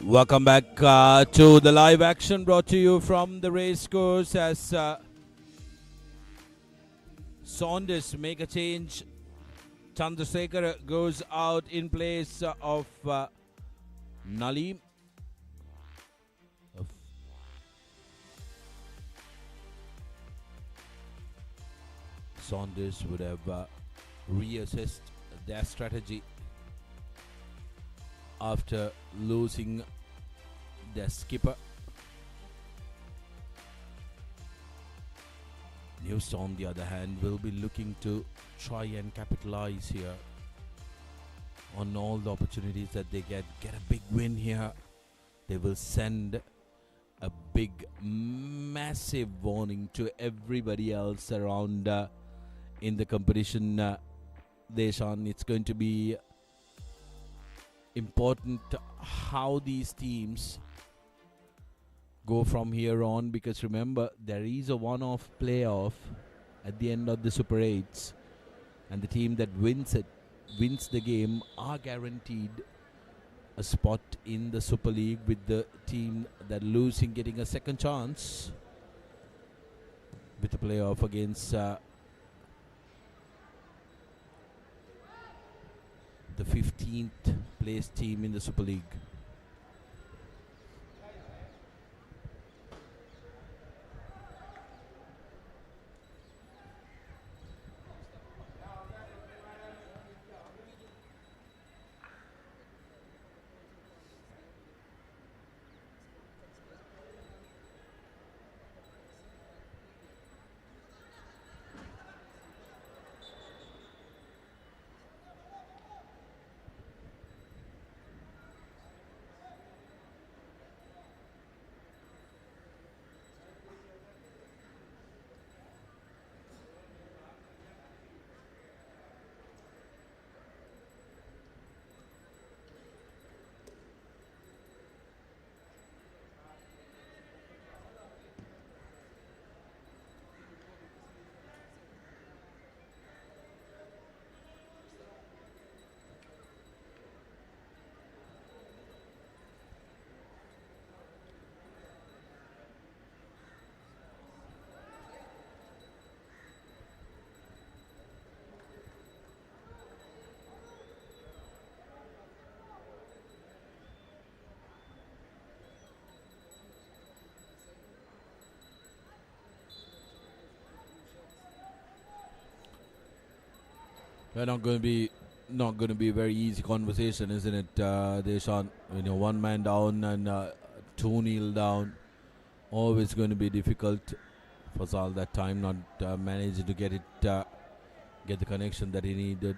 Welcome back to the live action brought to you from the race course as Saunders make a change. Chandrasekhar goes out in place of Nalim. Saunders would have reassessed their strategy after losing their skipper. News, on the other hand, will be looking to try and capitalize here on all the opportunities that they get a big win here. They will send a big, massive warning to everybody else around in the competition. Deshan, it's going to be important how these teams go from here on, because remember, there is a one-off playoff at the end of the Super 8s, and the team that wins the game are guaranteed a spot in the Super League, with the team that losing getting a second chance with the playoff against the 15th place team in the Super League. They're not going to be a very easy conversation, isn't it, Deshan? One man down and 2-0 down. Always going to be difficult for Zal that time, not managing to get the connection that he needed.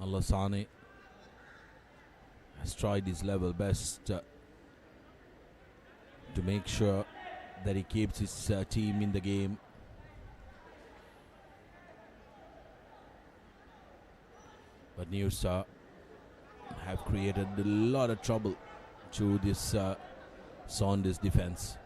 Al-Hassani has tried his level best to make sure that he keeps his team in the game. But Noosa have created a lot of trouble to this Saunders defense.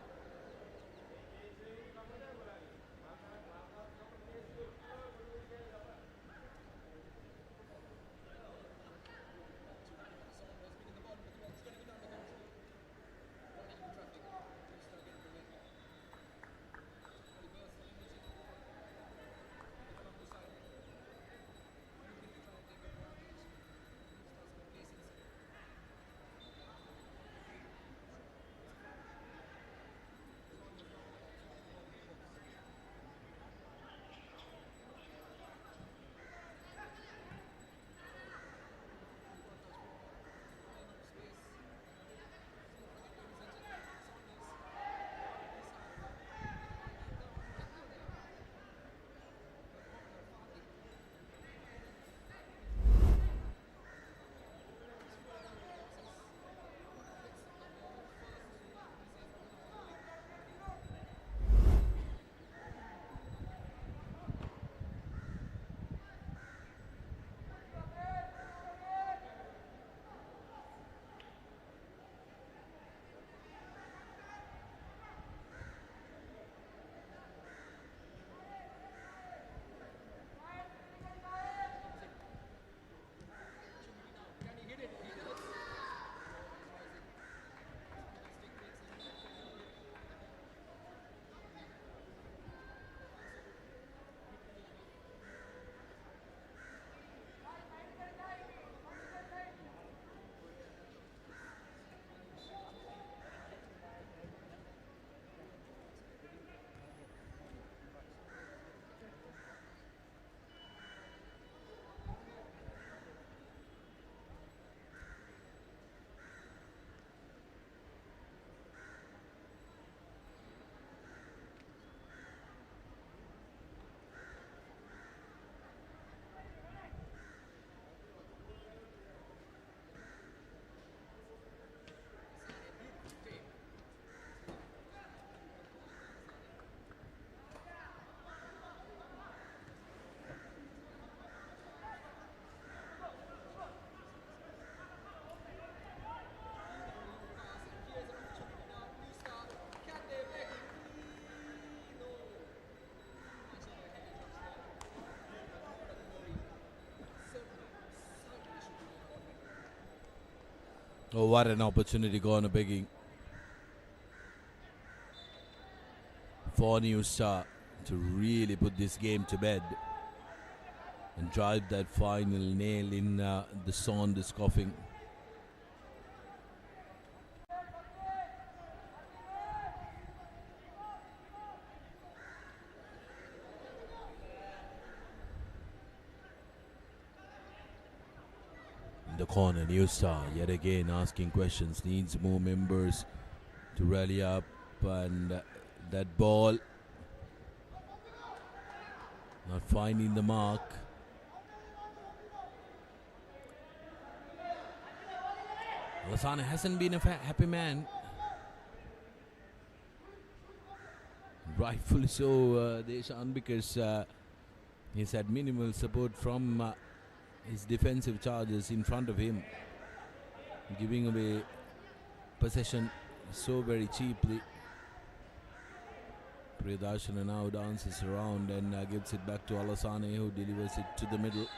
Oh, what an opportunity gone begging for New Star to really put this game to bed and drive that final nail in the Saunders coffin. In the corner, New Star yet again asking questions, needs more members to rally up, and that ball not finding the mark. Alassane hasn't been a happy man. Rightfully so, Deshan, because he's had minimal support from his defensive charges in front of him, giving away possession so very cheaply. Priyadarshana now dances around and gives it back to Alassane, who delivers it to the middle.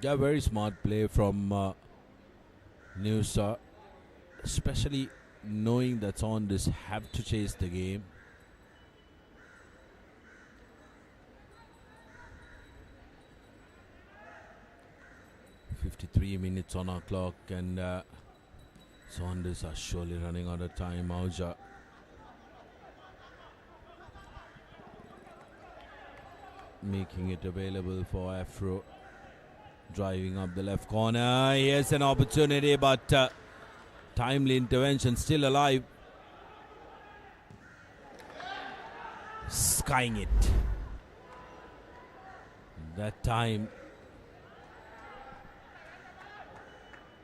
Yeah, very smart play from New Star, especially knowing that Saunders have to chase the game. "53 minutes on our clock, and Saunders are surely running out of time. Auja making it available for Afro, driving up the left corner. Here's an opportunity, but timely intervention, still alive. Skying it. That time,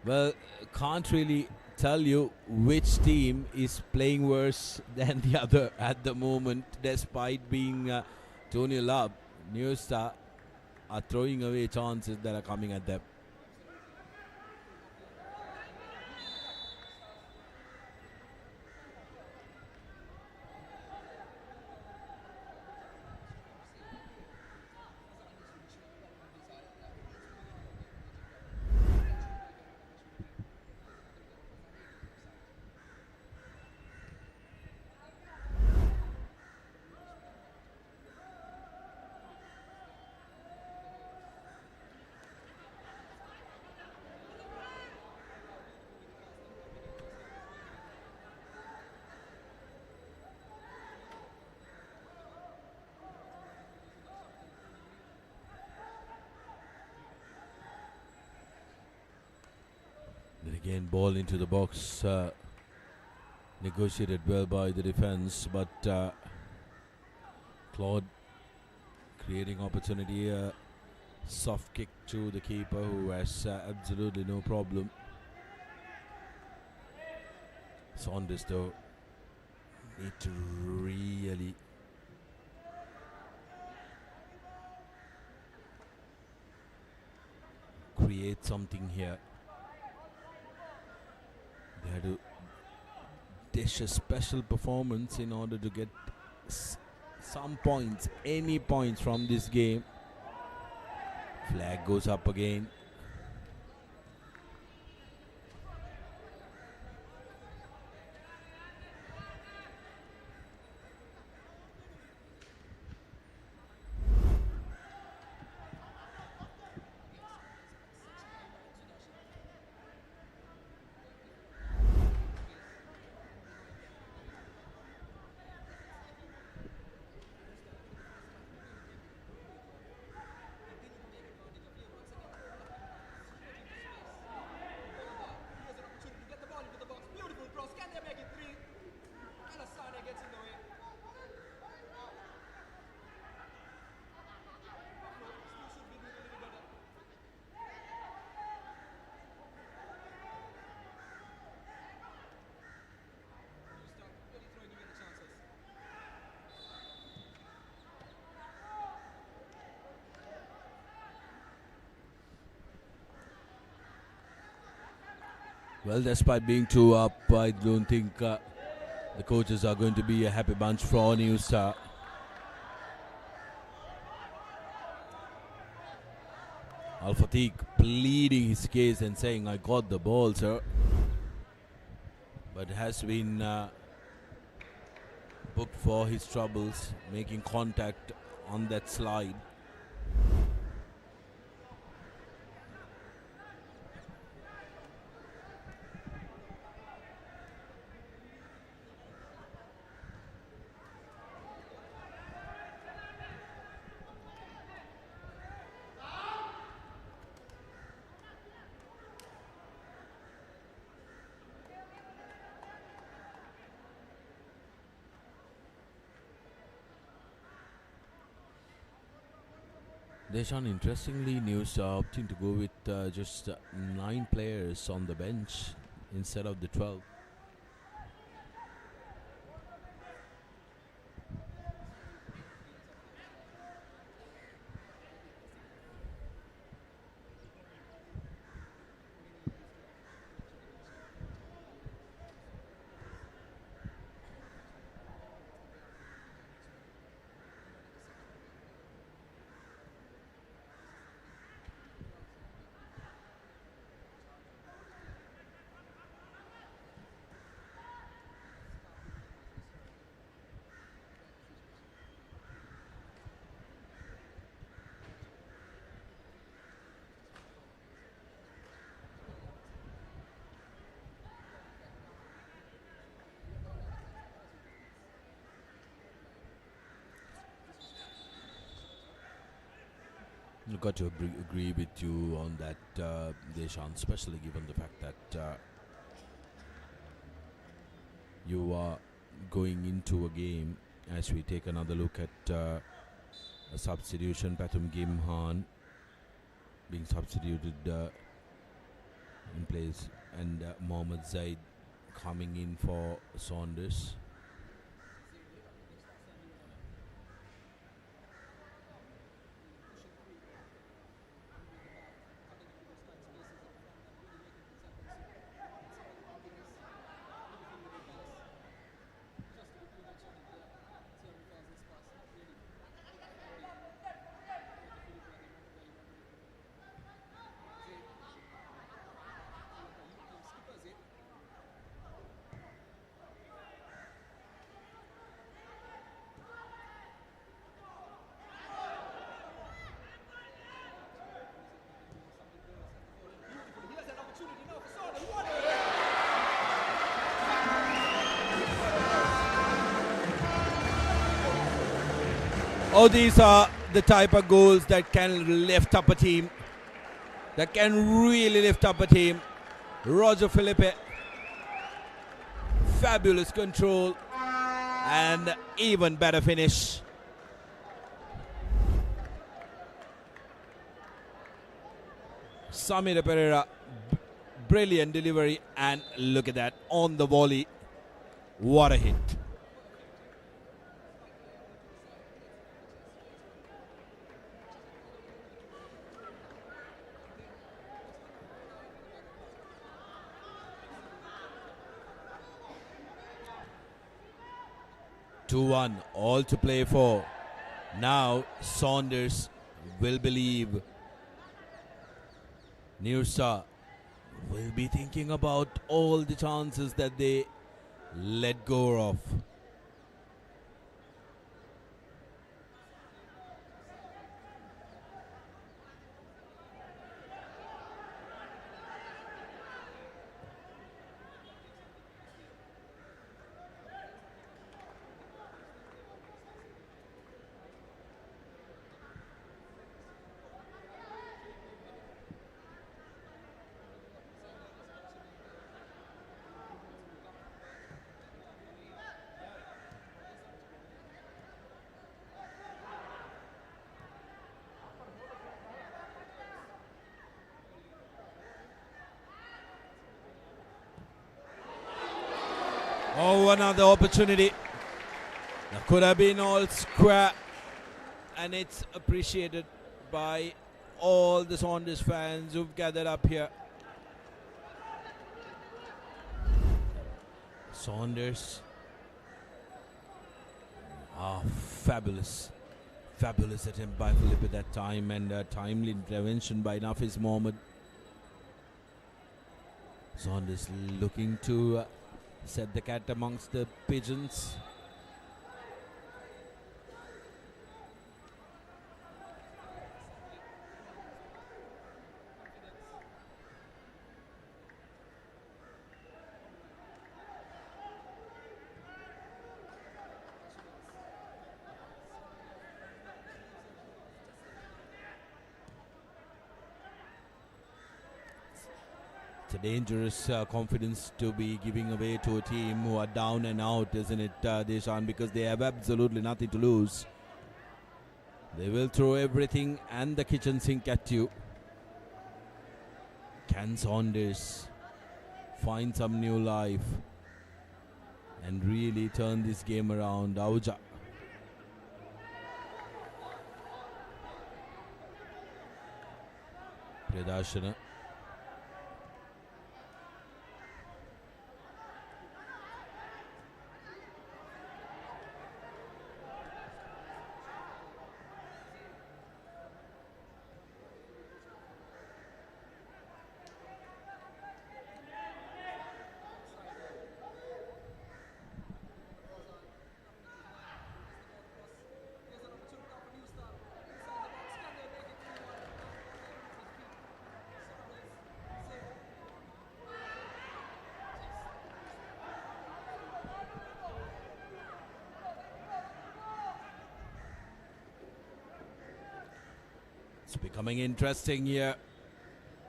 well, can't really tell you which team is playing worse than the other at the moment, despite being 2-0 up. New Star are throwing away chances that are coming at them. Then again, ball into the box. Negotiated well by the defense, but Claude creating opportunity. Soft kick to the keeper, who has absolutely no problem. Saunders, though, need to really create something here. They had to dish a special performance in order to get some points, any points from this game. Flag goes up again. Well, despite being 2 up, I don't think the coaches are going to be a happy bunch for New Star. Al-Fatiq pleading his case and saying, I got the ball, sir. But has been booked for his troubles, making contact on that slide. Deshan, interestingly, News opting to go with just 9 players on the bench instead of the 12. I've got to agree with you on that, Deshan, especially given the fact that you are going into a game. As we take another look at a substitution, Pathum Gimhan being substituted in place, and Mohammad Zaid coming in for Saunders. Oh, these are the type of goals that can lift up a team. That can really lift up a team. Roger Felipe. Fabulous control. And even better finish. Samir Pereira. Brilliant delivery. And look at that. On the volley. What a hit. Two-1, all to play for. Now Saunders will believe. Nirsa will be thinking about all the chances that they let go of. Oh, another opportunity. That could have been all square, and it's appreciated by all the Saunders fans who've gathered up here. Saunders. Fabulous attempt by Philip at that time, and timely intervention by Nafis Mohammed. Saunders looking to set the cat amongst the pigeons. It's a dangerous confidence to be giving away to a team who are down and out, isn't it, Deshan? Because they have absolutely nothing to lose. They will throw everything and the kitchen sink at you. Can Saunders find some new life and really turn this game around? Auja. Pradarshana. It's becoming interesting here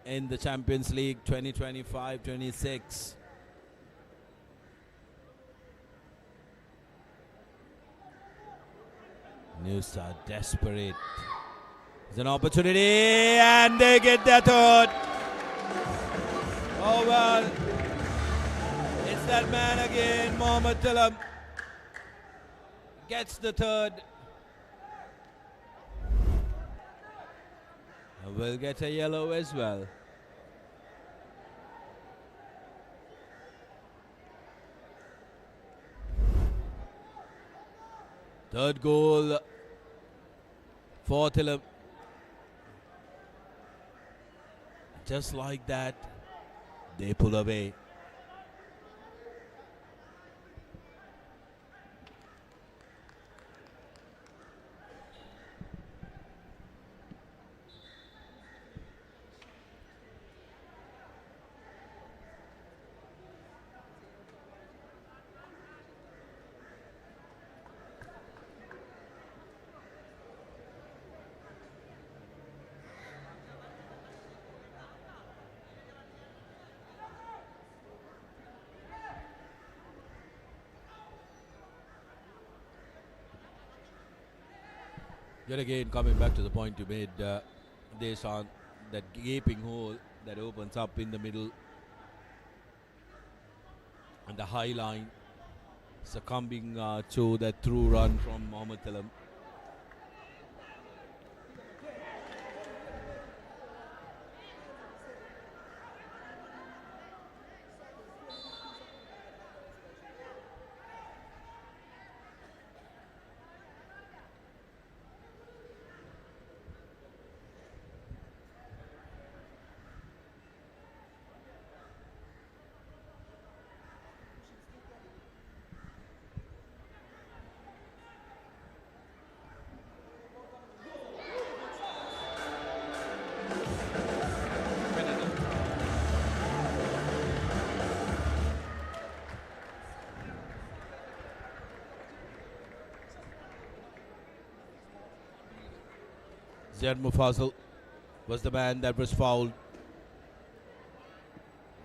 in the Champions League 2025-26. New Star desperate. There's an opportunity and they get their third. Oh well. It's that man again, Mohamed Tillam. Gets the third. Will get a yellow as well. Third goal for Tillam. Just like that, they pull away. Yet again, coming back to the point you made, Deshan, that gaping hole that opens up in the middle and the high line, succumbing to that through run from Mohamed Tillam. Ziyad Mufazal was the man that was fouled.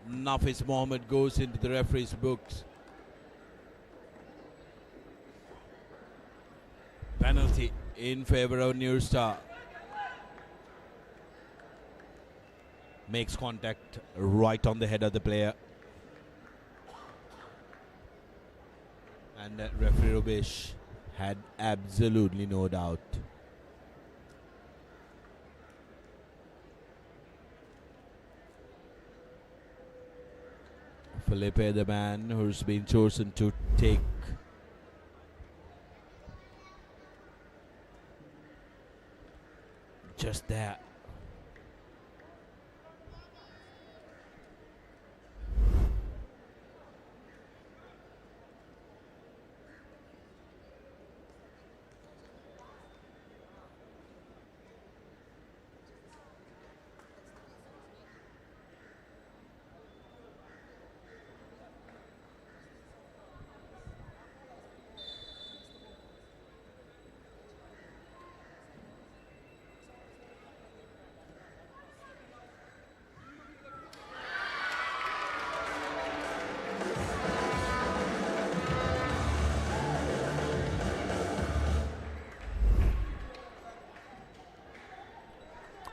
Nafis Mohammed goes into the referee's books. Penalty in favor of New Star. Makes contact right on the head of the player. And that referee Rubesh had absolutely no doubt. Felipe, the man who's been chosen to take just there.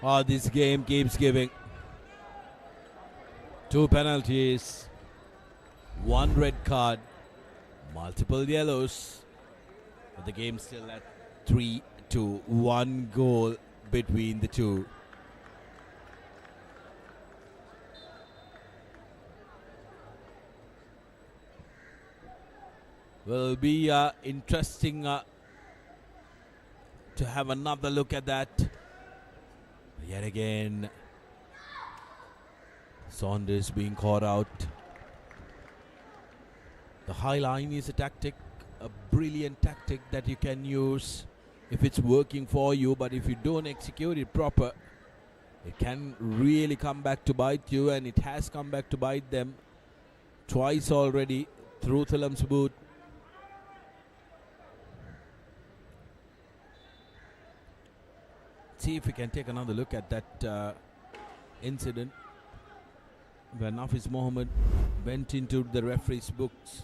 Oh, this game keeps giving. 2 penalties, 1 red card, multiple yellows. But the game's still at 3-2, 1 goal between the two. Will be interesting to have another look at that. Yet again, Saunders being caught out. The high line is a tactic, a brilliant tactic that you can use if it's working for you, but if you don't execute it proper, it can really come back to bite you, and it has come back to bite them twice already through Thulam's boot. See if we can take another look at that incident where Nafis Mohammed went into the referee's books.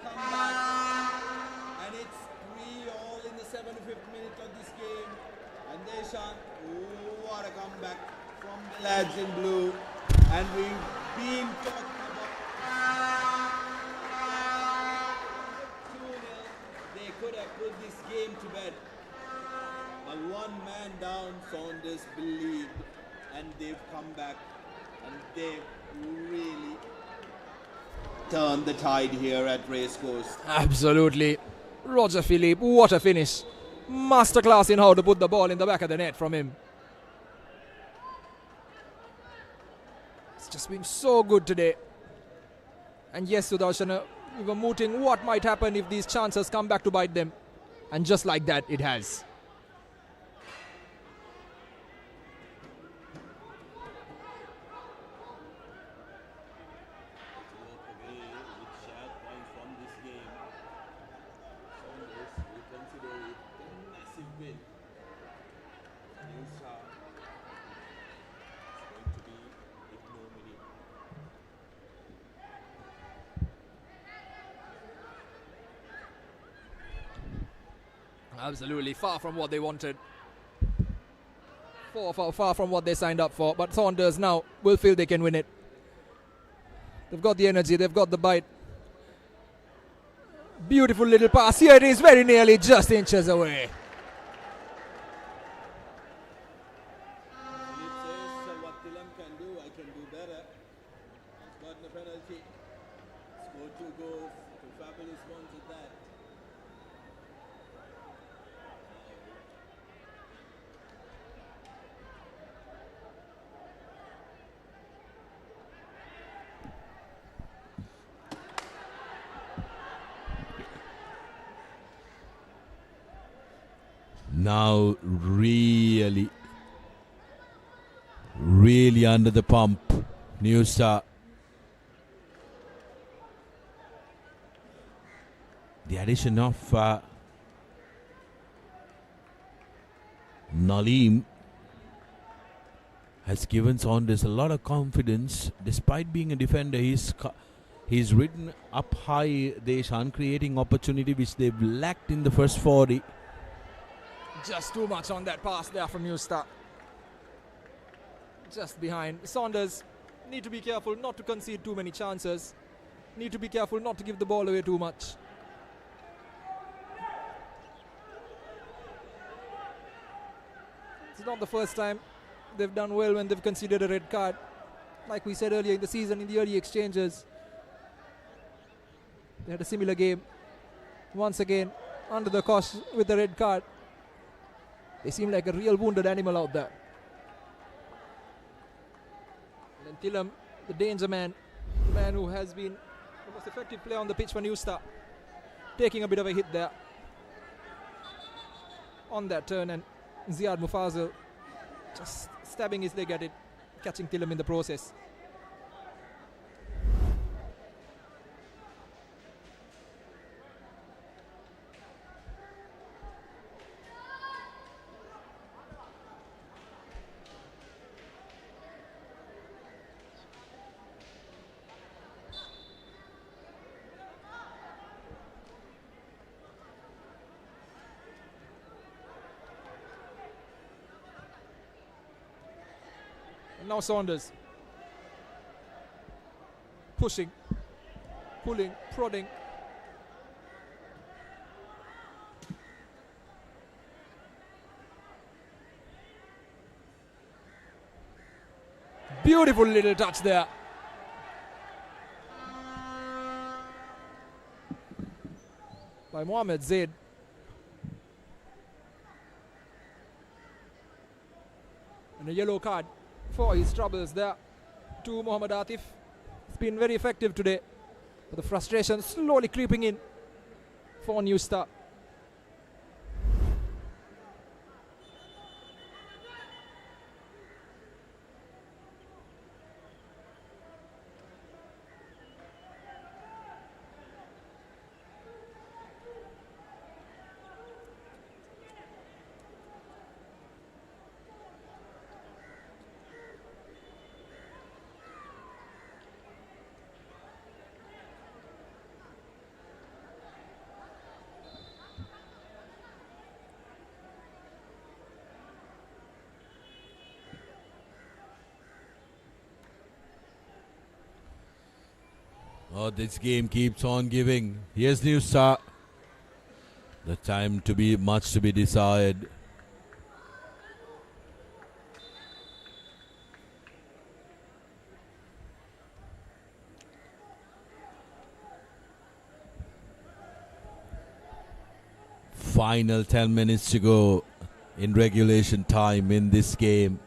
come back, and it's 3-all in the 75th minute of this game. And Deshan, what a comeback from the lads in blue. And we've been talking about 2-0. They could have put this game to bed. But one man down, Saunders believed, and they've come back, and they've really turned the tide here at Racecourse. Absolutely. Roger Philippe, what a finish. Masterclass in how to put the ball in the back of the net from him. It's just been so good today. And yes, Sudarshan, we were mooting what might happen if these chances come back to bite them. And just like that, it has. Absolutely, far from what they wanted. Far from what they signed up for. But Saunders now will feel they can win it. They've got the energy, they've got the bite. Beautiful little pass. Here it is, very nearly just inches away. Philip says, what Tilam can do, I can do better. He's gotten a penalty. Scored 2 goals. 2 fabulous ones at that. Now really under the pump, New Star. The addition of Nalim has given Saunders a lot of confidence. Despite being a defender, he's ridden up high, Deshan, creating opportunity which they've lacked in the first 40. Just too much on that pass there from Newstar. Just behind. Saunders need to be careful not to concede too many chances. Need to be careful not to give the ball away too much. It's not the first time they've done well when they've conceded a red card. Like we said earlier in the season, in the early exchanges, they had a similar game. Once again, under the cosh with the red card. They seem like a real wounded animal out there. And then Tilam, the danger man, the man who has been the most effective player on the pitch for New Star, taking a bit of a hit there on that turn, and Ziad Mufazel just stabbing his leg at it, catching Tilam in the process. Now Saunders pushing, pulling, prodding. Beautiful little touch there. By Mohamed Zaid. And a yellow card for his troubles there to Mohammad Atif. It's been very effective today, but the frustration slowly creeping in for New Star. Oh, this game keeps on giving. Here's New Star. The time to be much to be desired. Final 10 minutes to go in regulation time in this game.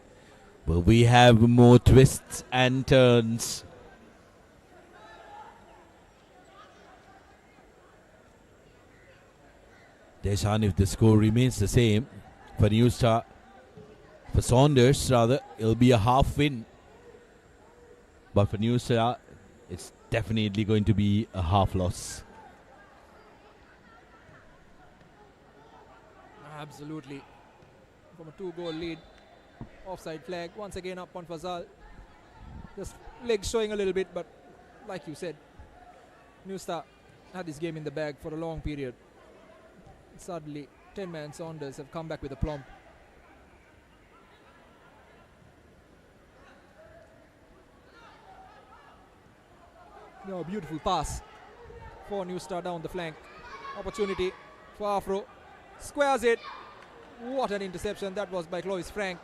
But we have more twists and turns. Deshan, if the score remains the same for New Star, for Saunders rather, it'll be a half win. But for New Star, it's definitely going to be a half loss. Absolutely. From a 2-goal lead. Offside flag. Once again up on Fazal. Just legs showing a little bit, but like you said, New Star had this game in the bag for a long period. Suddenly, 10-man Saunders have come back with a plump. No, beautiful pass for New Star down the flank. Opportunity for Afro. Squares it. What an interception that was by Clovis Frank.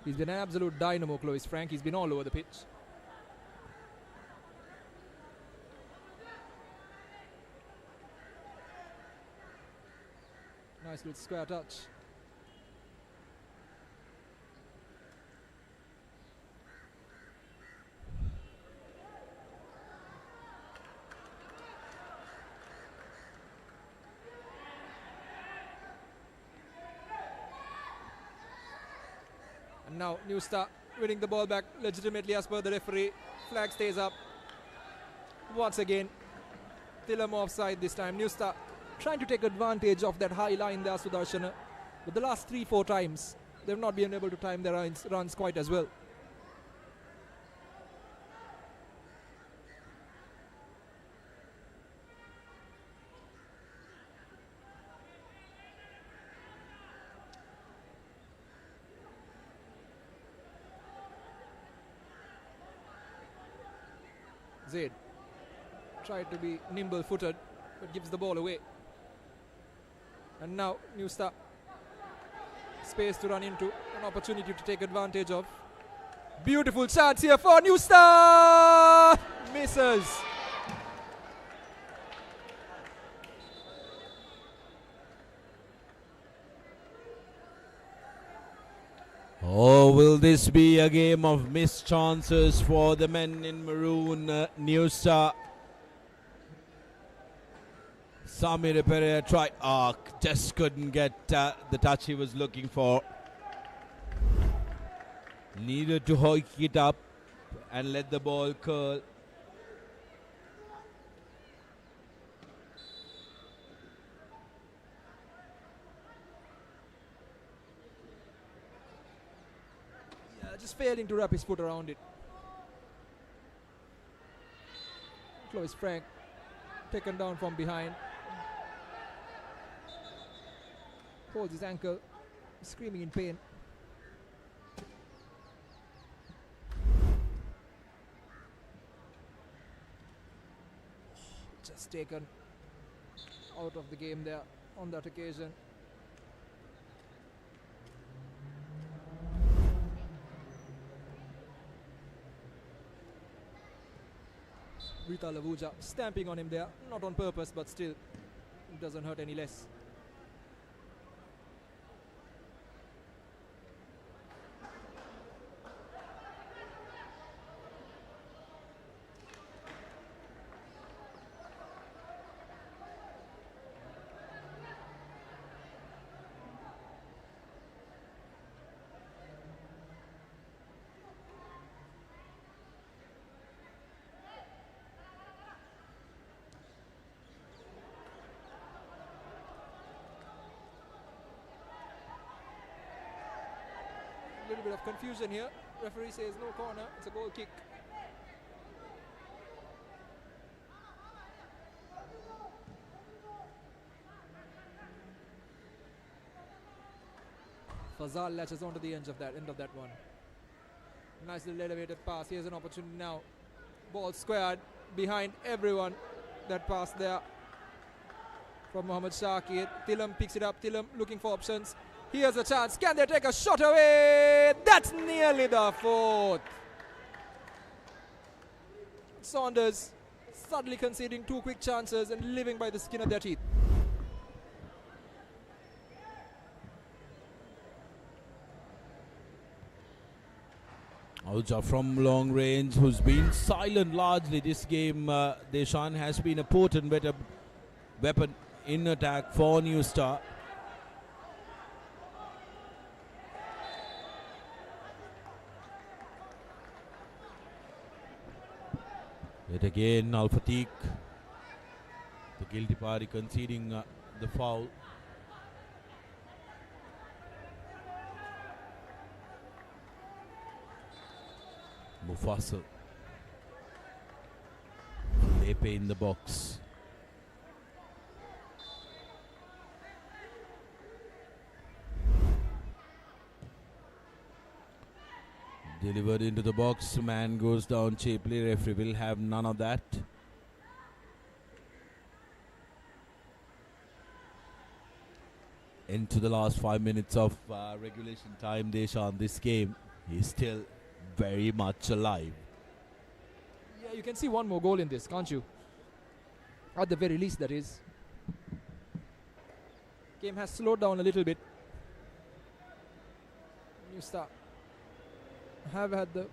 He's been an absolute dynamo, Clovis Frank. He's been all over the pitch. Nice little square touch. And now New Star winning the ball back legitimately as per the referee. Flag stays up. Once again, Thilam offside this time. New Star trying to take advantage of that high line there, Sudarshana. But the last 3-4 times, they've not been able to time their runs quite as well. Zaid tried to be nimble-footed, but gives the ball away. And now New Star, space to run into, an opportunity to take advantage of. Beautiful chance here for New Star! Misses. Oh, will this be a game of missed chances for the men in maroon? New Star. Samir Pereira tried, just couldn't get the touch he was looking for. Needed to hoik it up and let the ball curl. Yeah, just failing to wrap his foot around it. Clovis Frank taken down from behind. Holds his ankle, screaming in pain. Just taken out of the game there on that occasion. Rita Lavuja stamping on him there, not on purpose, but still it doesn't hurt any less. A little bit of confusion here. Referee says no corner, it's a goal kick. Fazal latches onto the end of that one. Nice little elevated pass. Here's an opportunity now. Ball squared behind everyone. That pass there from Mohammad Shakir. Tilam picks it up. Tilam looking for options. Here's a chance. Can they take a shot away? That's nearly the fourth. Saunders suddenly conceding 2 quick chances and living by the skin of their teeth. Auja from long range, who's been silent largely this game. Deshan has been a potent weapon in attack for New Star. Yet again, Al Fatiq, the guilty party, conceding the foul. Mufassal. Lepe in the box. Delivered into the box. Man goes down cheaply. Referee will have none of that. Into the last 5 minutes of regulation time, Deshan. This game is still very much alive. Yeah, you can see one more goal in this, can't you? At the very least, that is. Game has slowed down a little bit. New Star have had the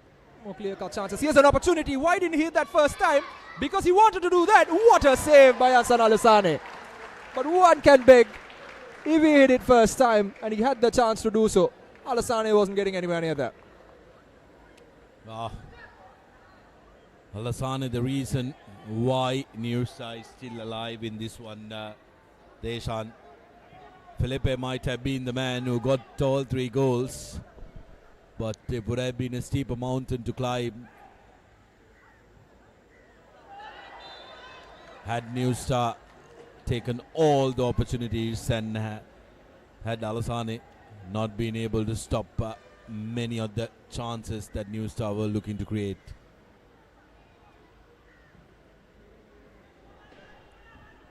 more clear-cut chances. Here's an opportunity. Why didn't he hit that first time? Because he wanted to do that. What a save by Hassan Alasane. But one can beg. If he hit it first time and he had the chance to do so, Alasane wasn't getting anywhere near that. Alasane, the reason why New Star is still alive in this one, Deshan. Felipe might have been the man who got all 3 goals, but it would have been a steeper mountain to climb had New Star taken all the opportunities and had Alasane not been able to stop many of the chances that New Star were looking to create.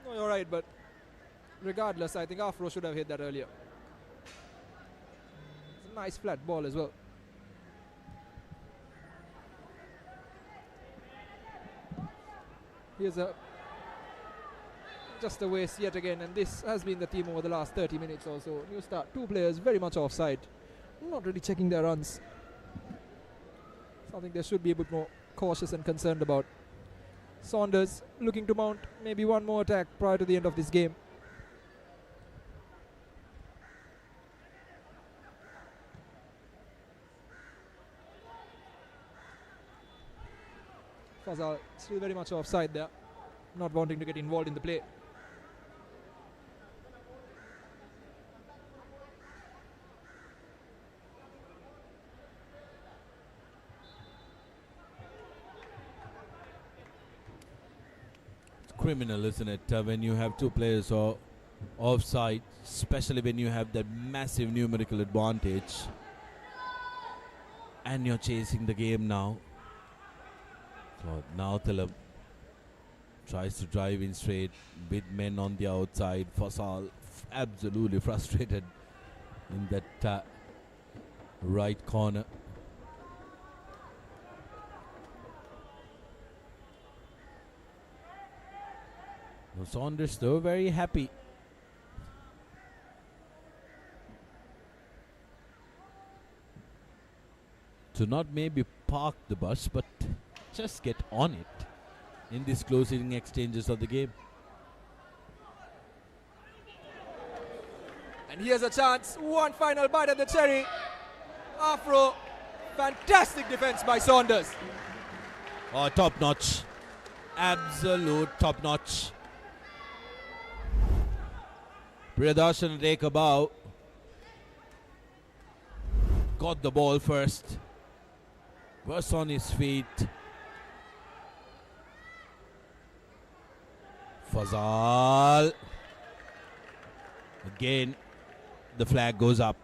No, you're right, but regardless, I think Afro should have hit that earlier. It's a nice flat ball as well. Here's just a waste yet again, and this has been the theme over the last 30 minutes or so. New Star, 2 players very much offside, not really checking their runs. Something they should be a bit more cautious and concerned about. Saunders looking to mount maybe one more attack prior to the end of this game. Fazal still very much offside there, not wanting to get involved in the play. It's criminal, isn't it, when you have 2 players offside, especially when you have that massive numerical advantage and you're chasing the game now. So now Tilam tries to drive in straight with men on the outside. Fasal absolutely frustrated in that right corner. Now Saunders though very happy. To not maybe park the bus, but just get on it in these closing exchanges of the game. And here's a chance, one final bite at the cherry. Afro, fantastic defense by Saunders. Oh, top notch. Absolute top notch. Priyadarshan take a bow. Got the ball first. Was on his feet. Fazal. Again, the flag goes up.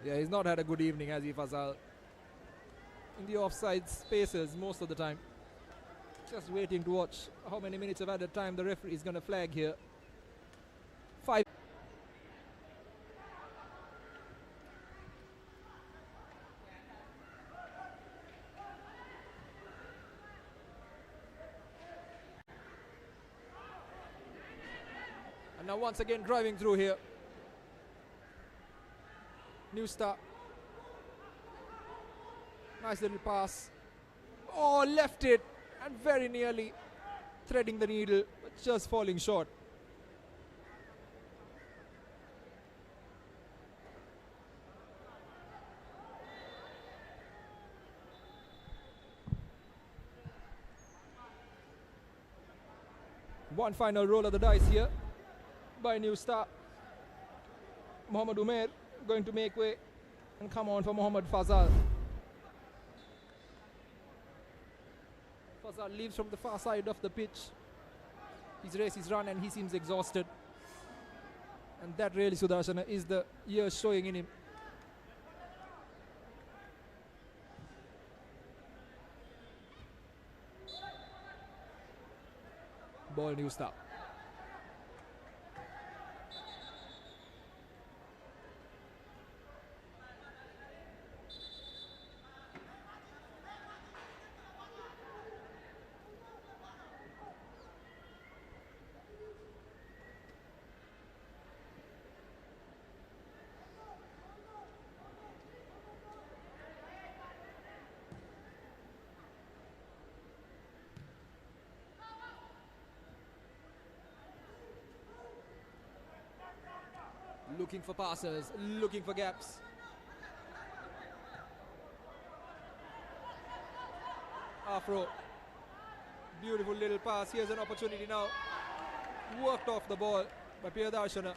Yeah, he's not had a good evening, has he, Fazal? In the offside spaces most of the time. Just waiting to watch how many minutes of added time the referee is going to flag here. 5. And now once again driving through here. New start. Nice little pass. Oh, left it. And very nearly threading the needle, but just falling short. One final roll of the dice here by new star. Mohammad Umair going to make way and come on for Mohammad Fazal. Fazal leaves from the far side of the pitch. His race is run and he seems exhausted. And that really, Sudarshana, is the years showing in him. Ball new start. Looking for passes, looking for gaps. Afro. Beautiful little pass. Here's an opportunity now. Worked off the ball by Priyadarshana.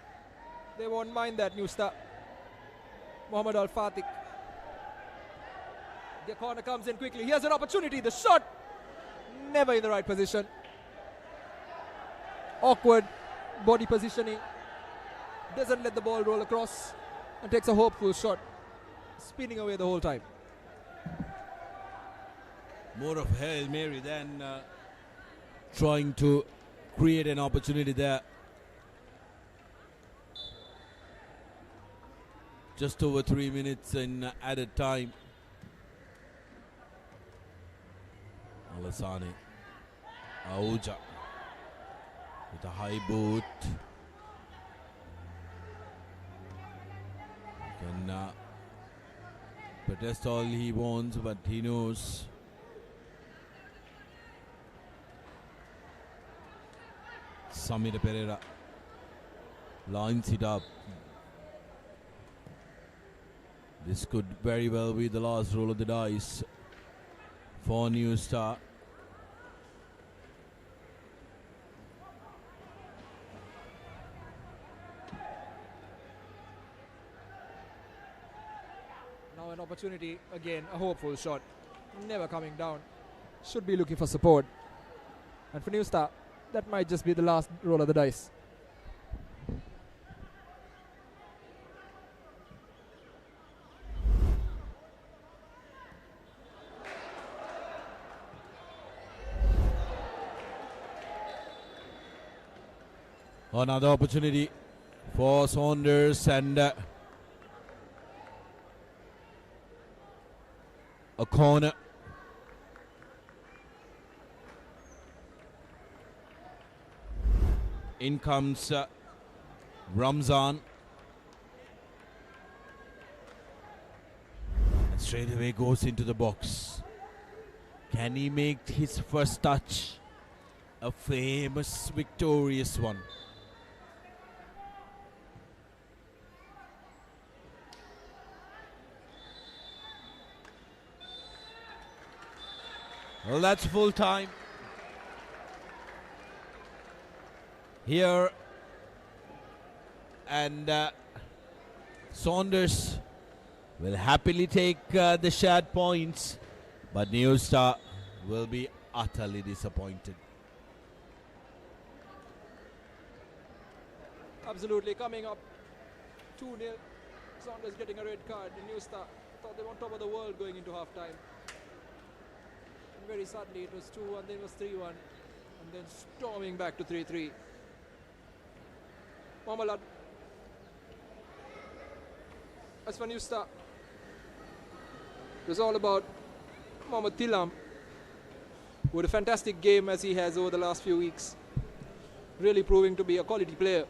They won't mind that, new star. Mohammad Al Fatih. The corner comes in quickly. Here's an opportunity. The shot. Never in the right position. Awkward body positioning. Doesn't let the ball roll across and takes a hopeful shot, spinning away the whole time. More of Hail Mary than trying to create an opportunity there. Just over 3 minutes in added time. Alasani Auja with a high boot. Can protest all he wants, but he knows Samir Pereira lines it up. This could very well be the last roll of the dice for New Star. Now an opportunity, again, a hopeful shot. Never coming down. Should be looking for support. And for New Star, that might just be the last roll of the dice. Another opportunity for Saunders and a corner. In comes Ramzan. And straight away goes into the box. Can he make his first touch a famous, victorious one? Well, that's full time. Here, and Saunders will happily take the shared points, but New Star will be utterly disappointed. Absolutely, coming up 2-0. Saunders getting a red card. The New Star thought they were on top of the world going into half-time. And very suddenly it was 2-1, then it was 3-1. And then storming back to 3-3. Mohamed. As for New Star, it was all about Mohamed Tilam, with a fantastic game as he has over the last few weeks. Really proving to be a quality player.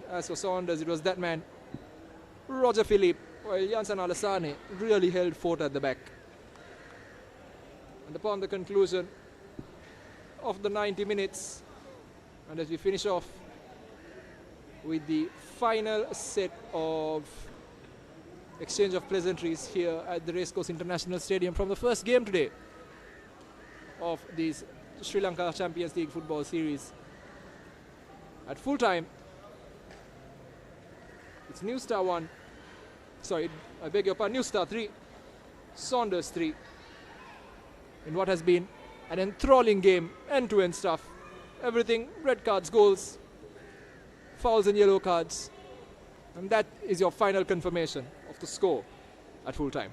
As for Saunders, it was that man, Roger Philippe, while Janssen Alassane really held fort at the back. And upon the conclusion of the 90 minutes, and as we finish off with the final set of exchange of pleasantries here at the Racecourse International Stadium from the first game today of this Sri Lanka Champions League football series. At full time, it's New Star 1, sorry, I beg your pardon, New Star 3, Saunders 3, in what has been an enthralling game, end-to-end stuff. Everything, red cards, goals, fouls and yellow cards. And that is your final confirmation of the score at full time.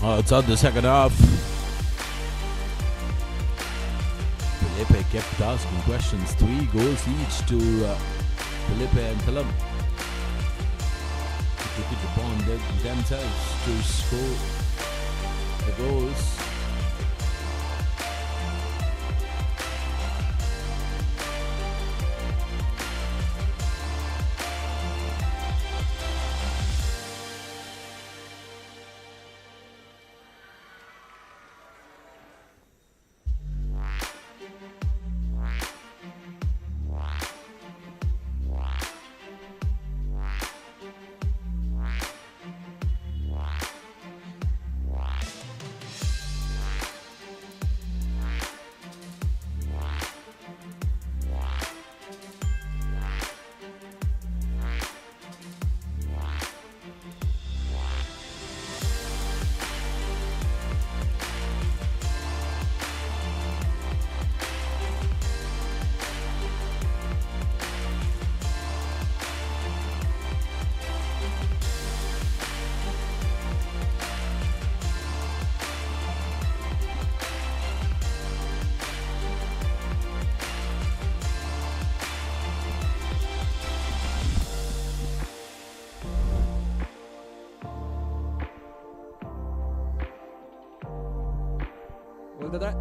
Outside the second half, Felipe kept asking questions. 3 goals each to Felipe and Tilam. They took it upon themselves to score the goals.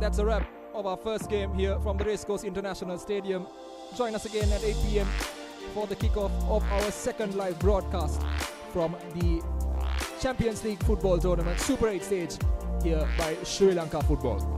That's a wrap of our first game here from the Racecourse International Stadium. Join us again at 8 p.m. for the kickoff of our second live broadcast from the Champions League football tournament Super 8 stage here by Sri Lanka Football.